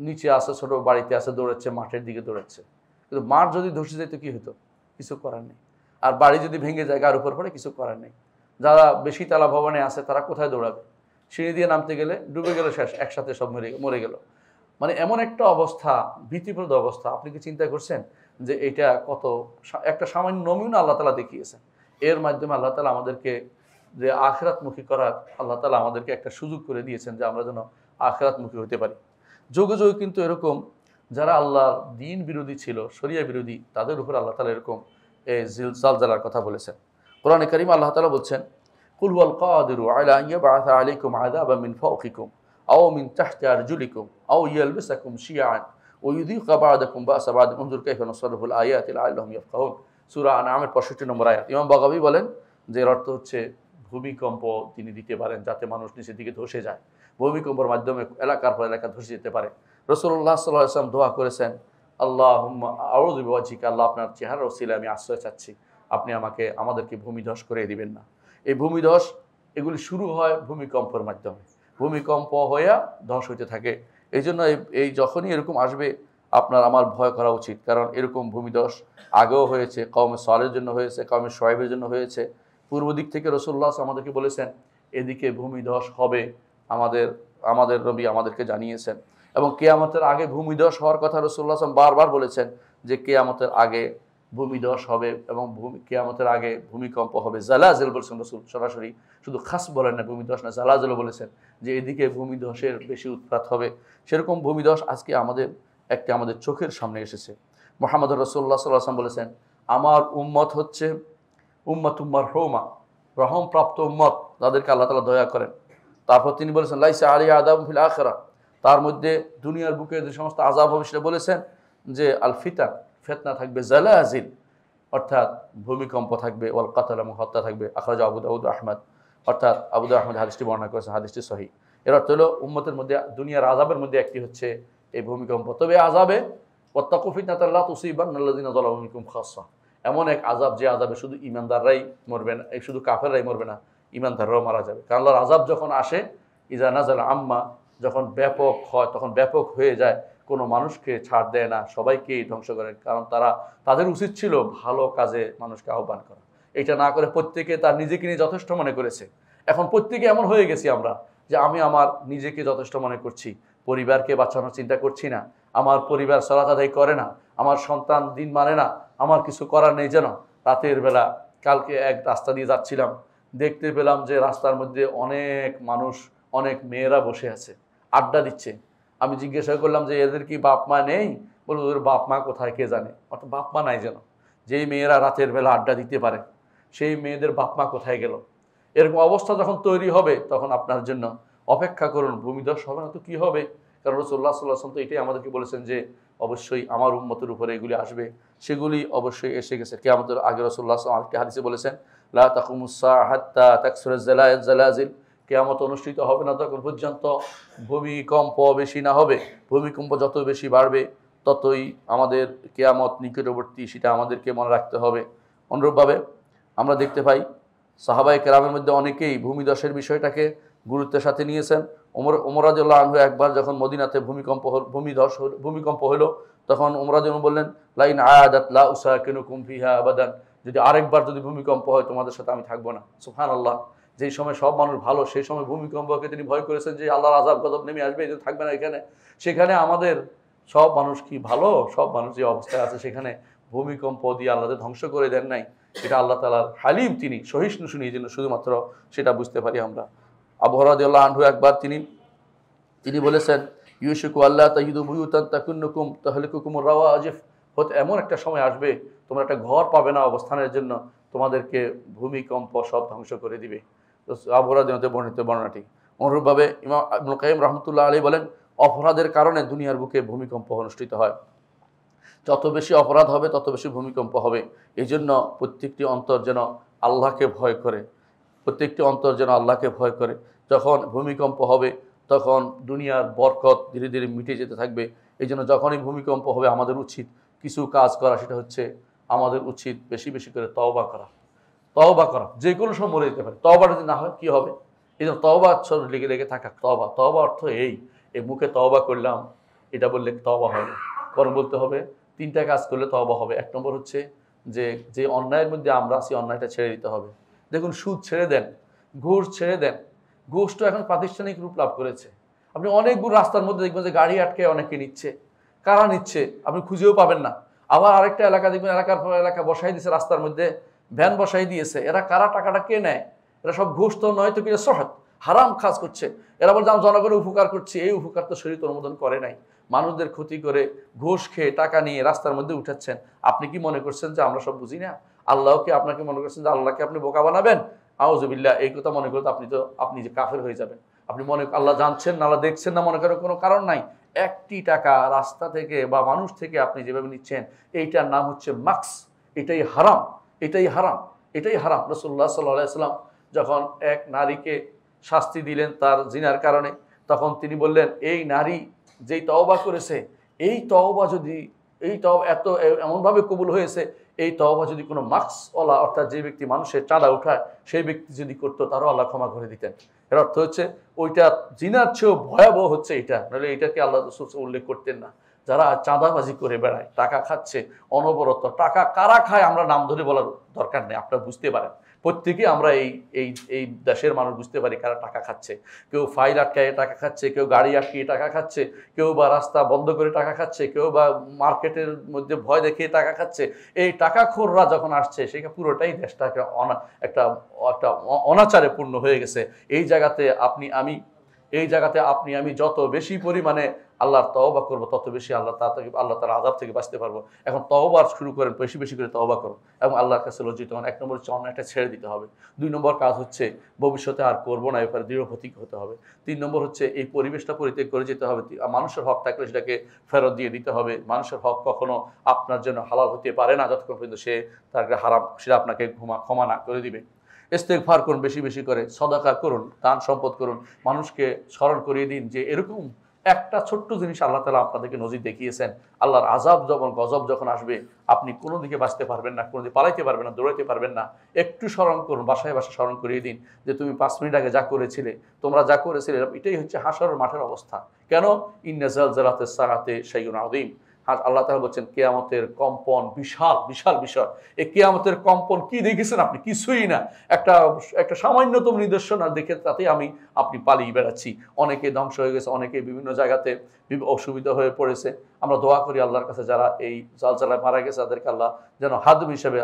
নিচে আসে, ছোট বাড়িতে আসে, দৌড়াচ্ছে, মাঠের দিকে দৌড়াচ্ছে, কিন্তু মাঠ যদি ধসে যেত কি হতো? কিছু করার নেই। আর বাড়ি যদি ভেঙে যায়, গার উপর পড়ে, কিছু করার নেই। যারা বেশি তালা ভবনে আছে তারা কোথায় দৌড়াবে? সিঁড়ি দিয়ে নামতে গেলে ডুবে গেল, শেষ, একসাথে সব মরে গেল। মানে এমন একটা অবস্থা, ভীতিপ্রদ অবস্থা। আপনি কি চিন্তা করছেন যে এটা কত একটা সামান্য নমুনা আল্লাহ তাআলা দেখিয়েছেন? এর মাধ্যমে আল্লাহ তাআলা আমাদেরকে যে আখিরাতমুখী করার, আল্লাহ তাআলা আমাদেরকে একটা সুযোগ করে দিয়েছেন যে আমরা যেন আখিরাতমুখী হতে পারি। যুগে যুগে কিন্তু এরকম যারা আল্লাহর দ্বীন বিরোধী ছিল, শরিয়া বিরোধী, তাদের উপর আল্লাহ তাআলা এরকম জিলজালার কথা বলেছেন। কোরআনে কারীমে আল্লাহ তাআলা বলছেন কুল হুয়াল কাদিরু আলা আন ইয়াবআসা আলাইকুম আযাবাম মিন ফাওকিকুম আও মিন তাহতি আরজুলিকুম আও ইয়ালবিসাকুম শিয়াআন ওয়া ইউযিকা বা'দাকুম বা'সা বা'দ উনজুর কাইফা নুসাররিফুল আয়াতি লাআল্লাহুম ইয়াফকাহুন। সূরা আনআমের 65 নম্বর আয়াত। ইমাম বাগাবী বলেন যে এর অর্থ হচ্ছে ভূমিকম্প তিনি দিতে পারেন যাতে মানুষ নিচের দিকে ধসে যায়, ভূমিকম্পের মাধ্যমে এলাকার পর এলাকা ধসে যেতে পারে। রাসূলুল্লাহ সাল্লাল্লাহু আলাইহি ওয়াসাল্লাম দোয়া করেছেন, আল্লাহুম্মা আউযু বিওয়াজহিকা, আল্লাহ আপনার চেহারার ওসিলায় আমি আশ্রয় চাচ্ছি, আপনি আমাদেরকে ভূমিধস করে দিবেন না। এই ভূমিধস এগুলি শুরু হয় ভূমিকম্পের মাধ্যমে, ভূমিকম্প হইয়া ধস হইতে থাকে। এই জন্য এই যখনই এরকম আসবে আপনার আমার ভয় করা উচিত, কারণ এরকম ভূমিধস আগেও হয়েছে, কওমে সালের জন্য হয়েছে, কওমে শুআয়বের জন্য হয়েছে। পূর্ব দিক থেকে রাসূলুল্লাহ আমাদেরকে বলেছেন এদিকে ভূমিধস হবে, আমাদের নবী আমাদেরকে জানিয়েছেন। এবং কিয়ামতের আগে ভূমিধস হওয়ার কথা রাসূলুল্লাহ বারবার বলেছেন যে কিয়ামতের আগে ভূমিধস হবে এবং কিয়ামতের আগে ভূমিকম্প হবে। জালাজাল বলেছেন রাসূল, সরাসরি শুধু খাস বলেন না, ভূমিধস না, জালাজালও বলেছেন যে এদিকে ভূমিধসের বেশি উৎপাত হবে। সেরকম ভূমিধস আজকে আমাদের চোখের সামনে এসেছে। মুহাম্মদ রাসূলুল্লাহ সাল্লাল্লাহু আলাইহি ওয়াসাল্লাম বলেছেন, আমার উম্মত হচ্ছে উম্মাতুম মারহুমা, রহম প্রাপ্ত উম্মত, যাদেরকে আল্লাহ তাআলা দয়া করেন। তারপর তিনি বলেছেন লাইসা আলাইহা আযাবুন ফিল আখিরাহ, তার মধ্যে দুনিয়ার বুকে যে সমস্ত আযাব হবে সেটা বলেছেন যে আল ফিতান, ফিতনা থাকবে, জালাজিল অর্থাৎ ভূমিকম্প থাকবে, ওয়াল কাতল এবং হত্যা থাকবে। আখরাজ আবু দাউদ আহমদ, অর্থাৎ আবু দাউদ আহমদ হাদিসটি বর্ণনা করেছেন, হাদিসটি সহিহ। এর অর্থ হলো উম্মতের মধ্যে দুনিয়ার আযাবের মধ্যে একটি হচ্ছে এই ভূমিকম্প। তবে আযাবে ওয়াত্তাকু ফিতনাতাল লা তুসিবান্নাল্লাযিনা যালামু মিনকুম খাসসা, এমন এক আযাব যে আযাবে শুধু ঈমানদাররাই মরবে না, শুধু কাফেররাই মরবে না, ঈমানদাররাও মারা যাবে। কারণ আল্লাহর আযাব যখন আসে, ইজা নাযালা আম্মা, যখন ব্যাপক হয়, তখন ব্যাপক হয়ে যায়, কোনো মানুষকে ছাড় দেয় না, সবাইকেই ধ্বংস করে। কারণ তাদের উচিত ছিল ভালো কাজে মানুষকে আহ্বান করা, এটা না করে প্রত্যেকে তার নিজেকে নিয়ে যথেষ্ট মনে করেছে। এখন প্রত্যেকে এমন হয়ে গেছি আমরা যে আমি আমার নিজেকে যথেষ্ট মনে করছি, পরিবারকে বাঁচানোর চিন্তা করছি না, আমার পরিবার সালাত আদায় করে না, আমার সন্তান দিন মানে না, আমার কিছু করার নেই। যেন রাতের বেলা কালকে এক রাস্তা দিয়ে যাচ্ছিলাম, দেখতে পেলাম যে রাস্তার মধ্যে অনেক মানুষ, অনেক মেয়েরা বসে আছে, আড্ডা দিচ্ছে। আমি জিজ্ঞাসা করলাম যে এদের কি বাপ মা নেই? বলল ওদের বাপ মা কোথায় কে জানে, অর্থাৎ বাপ মা নাই। যেন যেই মেয়েরা রাতের বেলা আড্ডা দিতে পারে সেই মেয়েদের বাপ মা কোথায় গেল? এরকম অবস্থা যখন তৈরি হবে তখন আপনার জন্য অপেক্ষা করুন, ভূমিধস হবে না তো কি হবে। কারণ রাসূলুল্লাহ সাল্লাল্লাহু আলাইহি ওয়াসাল্লাম তো এটাই আমাদেরকে বলেছেন যে অবশ্যই আমার উম্মতের উপরে এগুলি আসবে, সেগুলি অবশ্যই এসে গেছে। কিয়ামতের আগে রাসূলুল্লাহ সাল্লাল্লাহু আলাইহি ওয়াসাল্লাম আরেকটি হাদিসে বলেছেন লা তাকুমুস সাআ হাত্তা তাকসুরাজ জালাজিল, কিয়ামত অনুষ্ঠিত হবে না তখন পর্যন্ত ভূমিকম্প বেশি না হবে। ভূমিকম্প যত বেশি বাড়বে ততই আমাদের কিয়ামত নিকটবর্তী, সেটা আমাদেরকে মনে রাখতে হবে। অনুরূপভাবে আমরা দেখতে পাই সাহাবায়ে কেরামের মধ্যে অনেকেই ভূমিধসের বিষয়টাকে গুরুত্বের সাথে নিয়েছেন। ওমর রাদিয়াল্লাহু আনহু একবার যখন মদিনাতে ভূমিকম্প হলো তখন ওমর রাদিয়াল্লাহু আনহু বললেন লাইন আয়াদাত লা উসাকিনুকুম ফিহা আবাদান, যদি আরেকবার যদি ভূমিকম্প হয় তোমাদের সাথে আমি থাকবো না। সুবহানাল্লাহ, যেই সময় সব মানুষ ভালো সেই সময় ভূমিকম্পকে তিনি ভয় করেছেন যে আল্লাহর আযাব গজব নেমে আসবে, এই যে থাকবে না এখানে। সেখানে আমাদের সব মানুষ কি ভালো, সব মানুষ যে অবস্থায় আছে সেখানে ভূমিকম্প দিয়ে আল্লাহকে ধ্বংস করে দেন নাই। এটা আল্লাহ তাআলার হালিম, তিনি সহিষ্ণু, শুনি এই জন্য শুধুমাত্র সেটা বুঝতে পারি আমরা। আবু হুরায়রা রাদিয়াল্লাহু আনহু একবার তিনি বলেছেন ইউশিকু আল্লাহ তাহিদু বুয়ুতান তাকুন্নুকুম তাহলিকুকুমুর রাওয়াজিফ, হতে এমন একটা সময় আসবে তোমরা একটা ঘর পাবে না অবস্থানের জন্য, তোমাদেরকে ভূমিকম্প সব ধ্বংস করে দিবে। তো আবু হুরায়রা বর্ণিত বর্ণনাটি। অনুরূপভাবে ইমাম ইবনুল কাইয়িম রাহমাতুল্লাহ আলাইহি বলেন অপরাধের কারণে দুনিয়ার বুকে ভূমিকম্প অনুষ্ঠিত হয়, যত বেশি অপরাধ হবে তত বেশি ভূমিকম্প হবে। এই জন্য প্রত্যেকটি অন্তর যেন আল্লাহকে ভয় করে, প্রত্যেকটি অন্তর যেন আল্লাহকে ভয় করে। যখন ভূমিকম্প হবে তখন দুনিয়ার বরকত ধীরে ধীরে মিটে যেতে থাকবে। এই জন্য যখনই ভূমিকম্প হবে আমাদের উচিত কিছু কাজ করা, সেটা হচ্ছে আমাদের উচিত বেশি বেশি করে তওবা করা। যে কোনো সময় মরে যেতে পারে, তওবাটা যদি না হয় কী হবে? এই জন্য তওবা লেগে থাকা, তওবা অর্থ এই মুখে তওবা করলাম এটা বললে তওবা হয় না, বরং বলতে হবে তিনটা কাজ করলে তওবা হবে। এক নম্বর হচ্ছে যে অন্যায়ের মধ্যে আমরা আছি অন্যায়টা ছেড়ে দিতে হবে। দেখুন সুদ ছেড়ে দেন, ঘুষ ছেড়ে দেন। ঘুষ তো এখন প্রাতিষ্ঠানিক রূপ লাভ করেছে। আপনি অনেকগুলো রাস্তার মধ্যে দেখবেন যে গাড়ি আটকে অনেকে নিচ্ছে, কারা নিচ্ছে আপনি খুঁজেও পাবেন না। আবার আরেকটা এলাকা দেখবেন এলাকার পর এলাকা বসাই দিয়েছে, রাস্তার মধ্যে ভ্যান বসাই দিয়েছে। এরা কারা টাকাটা কে নেয়? এরা সব ঘুষ তো নয় তো কিনা সহৎ হারাম কাজ করছে। এরা বলছে আমি জনগণের উপকার করছি, এই উপকার তো শরীয়ত অনুমোদন করে নাই। মানুষদের ক্ষতি করে ঘুষ খেয়ে টাকা নিয়ে রাস্তার মধ্যে উঠাচ্ছেন। আপনি কি মনে করছেন যে আমরা সব বুঝি না? আল্লাহকে আপনাকে মনে করছেন যে আল্লাহকে আপনি বোকা বানাবেন? আউযুবিল্লাহ, এই কথা মনে করতে আপনি যে কাফের হয়ে যাবেন। আপনি আল্লাহ জানছেন না, আল্লাহ দেখছেন না মনে করেন, কোনো কারণ নাই। একটি টাকা রাস্তা থেকে বা মানুষ থেকে আপনি যেভাবে নিচ্ছেন, এইটার নাম হচ্ছে মাক্স। এটাই হারাম, এটাই হারাম, এটাই হারাম। রাসূলুল্লাহ সাল্লাল্লাহু আলাইহি ওয়াসাল্লাম যখন এক নারীকে শাস্তি দিলেন তার জিনার কারণে, তখন তিনি বললেন, এই নারী যেই তওবা করেছে, এই তওবা যদি এমনভাবে কবুল হয়েছে, এই তওবা যদি কোনো মাক্সওয়ালা, অর্থাৎ যে ব্যক্তি মানুষের চাঁদা উঠায়, সেই ব্যক্তি যদি করতো, তারও আল্লাহ ক্ষমা করে দিতেন। এর অর্থ হচ্ছে ওইটা জিনার চেয়েও ভয়াবহ হচ্ছে এটা, নাহলে এটাকে আল্লাহ রাসূল উল্লেখ করতেন না। যারা চাঁদাবাজি করে বেড়ায়, টাকা খাচ্ছে অনবরত, টাকা কারা খায় আমরা নাম ধরে বলার দরকার নেই, আপনারা বুঝতে পারেন। প্রত্যেকেই আমরা এই এই এই দেশের মানুষ বুঝতে পারি কারা টাকা খাচ্ছে। কেউ ফাইল আটকায় টাকা খাচ্ছে, কেউ গাড়ি আটকিয়ে টাকা খাচ্ছে, কেউ বা রাস্তা বন্ধ করে টাকা খাচ্ছে, কেউ বা মার্কেটের মধ্যে ভয় দেখিয়ে টাকা খাচ্ছে। এই টাকাখোররা যখন আসছে, সেটা পুরোটাই দেশটা একটা অনাচারে পূর্ণ হয়ে গেছে। এই জায়গাতে আপনি আমি যত বেশি পরিমাণে আল্লাহর তওবা করবো, তত বেশি আল্লাহ তাআলার আযাব থেকে বাঁচতে পারবো। এখন তওবা শুরু করেন, বেশি বেশি করে তওবা করুন এবং আল্লাহর কাছে লজ্জিত হন। 1 নম্বর হচ্ছে অন্যায়টা ছেড়ে দিতে হবে। 2 নম্বর কাজ হচ্ছে ভবিষ্যতে আর করবো না, এরপরে দৃঢ় প্রতিজ্ঞ হতে হবে। 3 নম্বর হচ্ছে এই পরিবেশটা পরিত্যাগ করে যেতে হবে। মানুষের হক থাকলে সেটাকে ফেরত দিয়ে দিতে হবে। মানুষের হক কখনো আপনার জন্য হালাল হতে পারে না যতক্ষণ পর্যন্ত সে তার হারাম সেটা আপনাকে ক্ষমা না করে দিবে। ইস্তেগফার করুন বেশি বেশি করে, সদাকা করুন, দান সম্পদ করুন। মানুষকে স্মরণ করিয়ে দিন যে এরকম একটা ছোট্ট জিনিস আল্লাহ তাআলা আপনাদেরকে নজির দেখিয়েছেন। আল্লাহর আযাব যখন গজব যখন আসবে, আপনি কোনো দিকে বাঁচতে পারবেন না, কোনো দিকে পালাইতে পারবেন না, দৌড়াইতে পারবেন না। একটু স্মরণ করুন, বাসায় বাসায় স্মরণ করিয়ে দিন যে তুমি 5 মিনিট আগে যা করেছিলে, তোমরা যা করেছিলে, এটাই হচ্ছে হাশরের মাঠের অবস্থা। কেন? ইন্না জালজালাতিস সাআতি শাইউন আযীম। আল্লাহ তাআলা বলছেন কিয়ামতের কম্পন বিশাল বিশাল বিষয়। এই কিয়ামতের কম্পন কি দেখেছেন আপনি? কিছুই না। একটা সামান্যতম নিদর্শন দেখে তাতেই আপনি পালিয়ে বেড়াচ্ছি। অনেকে ধ্বংস হয়ে গেছে, অনেকে বিভিন্ন জায়গাতে অসুবিধা হয়ে পড়েছে। আমরা দোয়া করি আল্লাহর কাছে, যারা এই জালজালায় মারা গেছে তাদেরকে আল্লাহ যেন হাদম হিসেবে,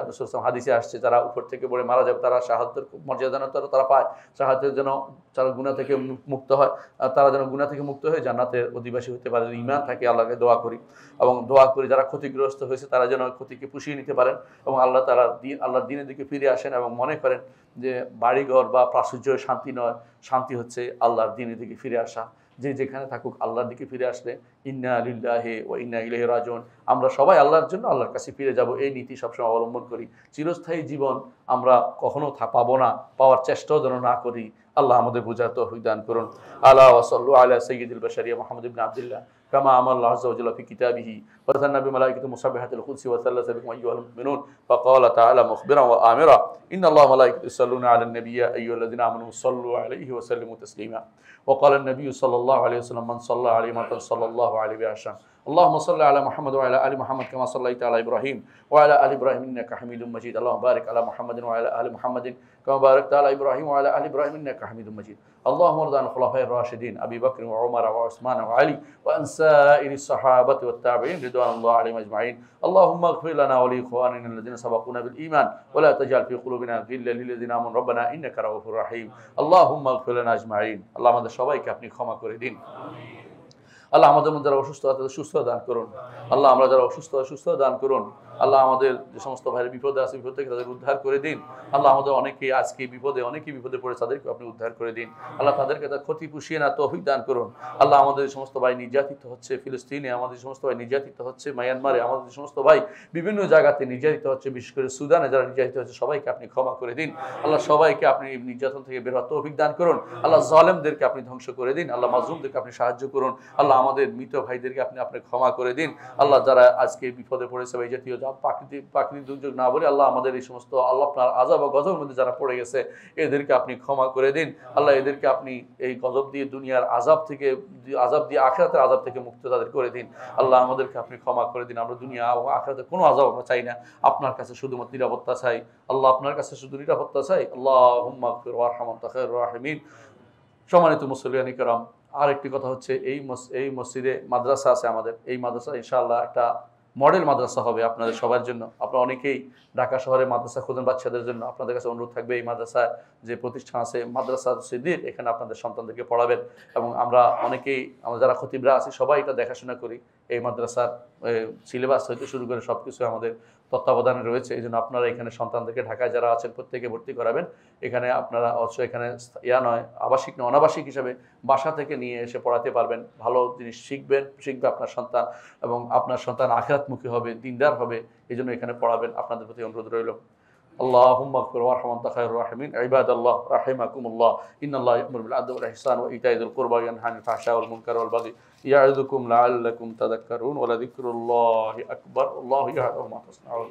হাদিসে আসছে, যারা উপর থেকে পড়ে মারা যাবে তারা শাহাদাতের মর্যাদা তারা পায়, শাহাদাতের যেন যারা গুনাহ থেকে মুক্ত হয়, তারা যেন গুনাহ থেকে মুক্ত হয়ে জান্নাতের অধিবাসী হতে পারে। ঈমান থাকে আল্লাহকে দোয়া করি এবং দোয়া করি যারা ক্ষতিগ্রস্ত হয়েছে তারা যেন ক্ষতিকে পুষিয়ে নিতে পারেন এবং আল্লাহর দ্বীনের দিকে ফিরে আসেন এবং মনে করেন যে বাড়িঘর বা প্রাচুর্য শান্তি নয়, শান্তি হচ্ছে আল্লাহর দ্বীনের দিকে ফিরে আসা। যে যেখানে থাকুক আল্লাহর দিকে ফিরে আসলে ইন্না লিল্লাহি ওয়া ইন্না ইলাইহি রাজিউন, আমরা সবাই আল্লাহর জন্য আল্লাহর কাছে ফিরে যাব, এই নীতি সবসময় অবলম্বন করি। চিরস্থায়ী জীবন আমরা কখনো পাবো না, পাওয়ার চেষ্টাও যেন না করি। আল্লাহ আমাদের বুঝার তৌফিক দান করুন। আলা ওয়া সাল্লু আলা সাইয়্যিদিল বাশারিয়া মুহাম্মদ ইবনে আব্দুল্লাহ কামা আমারা আল্লাহু আযজা ওয়া জাল্লা ফি কিতাবিহি ওয়া তানান্না বিমালাইকাতি মুসাব্বিহাতিল কুদসি ওয়া সাল্লাল্লাহু বিকুম আইয়ুহাল মুমিনুন ওয়া ক্বালা তাআলা মুখবিরান ওয়া আমিরা ইন্না আল্লাহা ওয়া মালাইকাতাহু ইউসাল্লুনা আলান নাবিয়্যি ইয়া আইয়ুহাল্লাযিনা আমানু সাল্লু আলাইহি ওয়া সাল্লিমু তাসলিমা ওয়া ক্বালা আন-নাবিয়্যু সাল্লাল্লাহু আলাইহি ওয়াসাল্লাম মান সাল্লা আলাইহি মাতান সাল্লাল্লাহু আলাইহি ওয়া সাল্লাম اللهم صل على محمد وعلى ال محمد كما صليت على ابراهيم وعلى ال ابراهيم انك حميد مجيد اللهم بارك على محمد وعلى ال محمد كما باركت على ابراهيم وعلى ال ابراهيم انك حميد مجيد اللهم ارض عن الخلفاء الراشدين ابي بكر وعمر وعثمان وعلي وعن سائر الصحابه والتابعين رضوان الله عليهم اجمعين اللهم اغفر لنا ولاخواننا الذين سبقونا بالايمان ولا تجعل في قلوبنا غلا للذين امنوا ربنا انك رؤوف رحيم اللهم اغفر لنا اجمعين اللهم আমাদের সবাইকে আপনি ক্ষমা করে দিন। আল্লাহ আমাদের মধ্যে যারা অসুস্থ তাদের সুস্থ দান করুন। আল্লাহ আমরা যারা অসুস্থ সুস্থ দান করুন। আল্লাহ আমাদের যে সমস্ত ভাইয়ের বিপদে আছে বিপদ থেকে তাদের উদ্ধার করে দিন। আল্লাহ আমাদের অনেকেই আজকে অনেকেই বিপদে পড়ে তাদেরকে আপনি উদ্ধার করে দিন। আল্লাহ তাদেরকে তার ক্ষতি পুষিয়ে না তৌফিক দান করুন। আল্লাহ আমাদের সমস্ত ভাই নির্যাতিত হচ্ছে ফিলিস্তিনে, আমাদের সমস্ত ভাই নির্যাতিত হচ্ছে মায়ানমারে, আমাদের সমস্ত ভাই বিভিন্ন জায়গাতে নির্যাতিত হচ্ছে, বিশেষ করে সুদানে যারা নির্যাতিত হচ্ছে সবাইকে আপনি ক্ষমা করে দিন। আল্লাহ সবাইকে আপনি নির্যাতন থেকে বের হওয়ার তৌফিক দান করুন। আল্লাহ জালেমদেরকে আপনি ধ্বংস করে দিন। আল্লাহ মাজলুমদেরকে আপনি সাহায্য করুন। আল্লাহ আমাদের মৃত ভাইদেরকে আপনি ক্ষমা করে দিন। আল্লাহ যারা আজকে বিপদে পড়েছে এই জাতীয় প্রাকৃতিক দুর্যোগ না বলে আল্লাহ আমাদের এই সমস্ত আল্লাহ আপনার আযাব ও গজবের মধ্যে যারা পড়ে গেছে এদেরকে আপনি ক্ষমা করে দিন। আল্লাহ এদেরকে আপনি এই গজব দিয়ে দুনিয়ার আযাব দিয়ে আখিরাতের আযাব থেকে মুক্ত তাদের করে দিন। আল্লাহ আমাদেরকে আপনি ক্ষমা করে দিন। আমরা দুনিয়া ও আখিরাতে কোনো আযাব আমরা চাই না, আপনার কাছে শুধুমাত্র নিরাপত্তা চাই। আল্লাহ আপনার কাছে শুধু নিরাপত্তা চাই। আল্লাহুম্মা গফির ওয়ারহাম ওয়া আনতা খায়রুর রাহিমিন। সম্মানিত মুসল্লিয়ানি কেরাম, আরেকটি কথা হচ্ছে এই মসজিদে মাদ্রাসা আছে আমাদের। এই মাদ্রাসা ইনশাআল্লাহ একটা মডেল মাদ্রাসা হবে আপনাদের সবার জন্য। আপনারা অনেকেই ঢাকা শহরে মাদ্রাসা খোঁজেন বাচ্চাদের জন্য, আপনাদের কাছে অনুরোধ থাকবে এই মাদ্রাসা যে প্রতিষ্ঠান আছে মাদ্রাসা সিদ্দিক, এখানে আপনাদের সন্তানদেরকে পড়াবেন এবং আমরা যারা খতিবরা আছি সবাই এটা দেখাশোনা করি। এই মাদ্রাসার সিলেবাস হইতে শুরু করে সব কিছু আমাদের তত্ত্বাবধানে রয়েছে। এই জন্য আপনারা এখানে সন্তানদেরকে ঢাকায় যারা আছেন প্রত্যেকে ভর্তি করাবেন। এখানে আপনারা অবশ্য এখানে নয়, আবাসিক নয়, অনাবাসিক হিসাবে বাসা থেকে নিয়ে এসে পড়াতে পারবেন। ভালো জিনিস শিখবে আপনার সন্তান, এবং আপনার সন্তান আখিরাতমুখী হবে, দিনদার হবে। এই জন্য এখানে পড়াবেন। আপনাদের প্রতি অনুরোধ রইল। اللهم اغفر وارحم وانت خير الراحمين. عباد الله رحمكم الله، ان الله يأمر بالعدل والاحسان وايتاء ذي القربى وينهى عن الفحشاء والمنكر والبغي يعظكم لعلكم تذكرون ولذكر الله اكبر. الله يعلم ما تصنعون.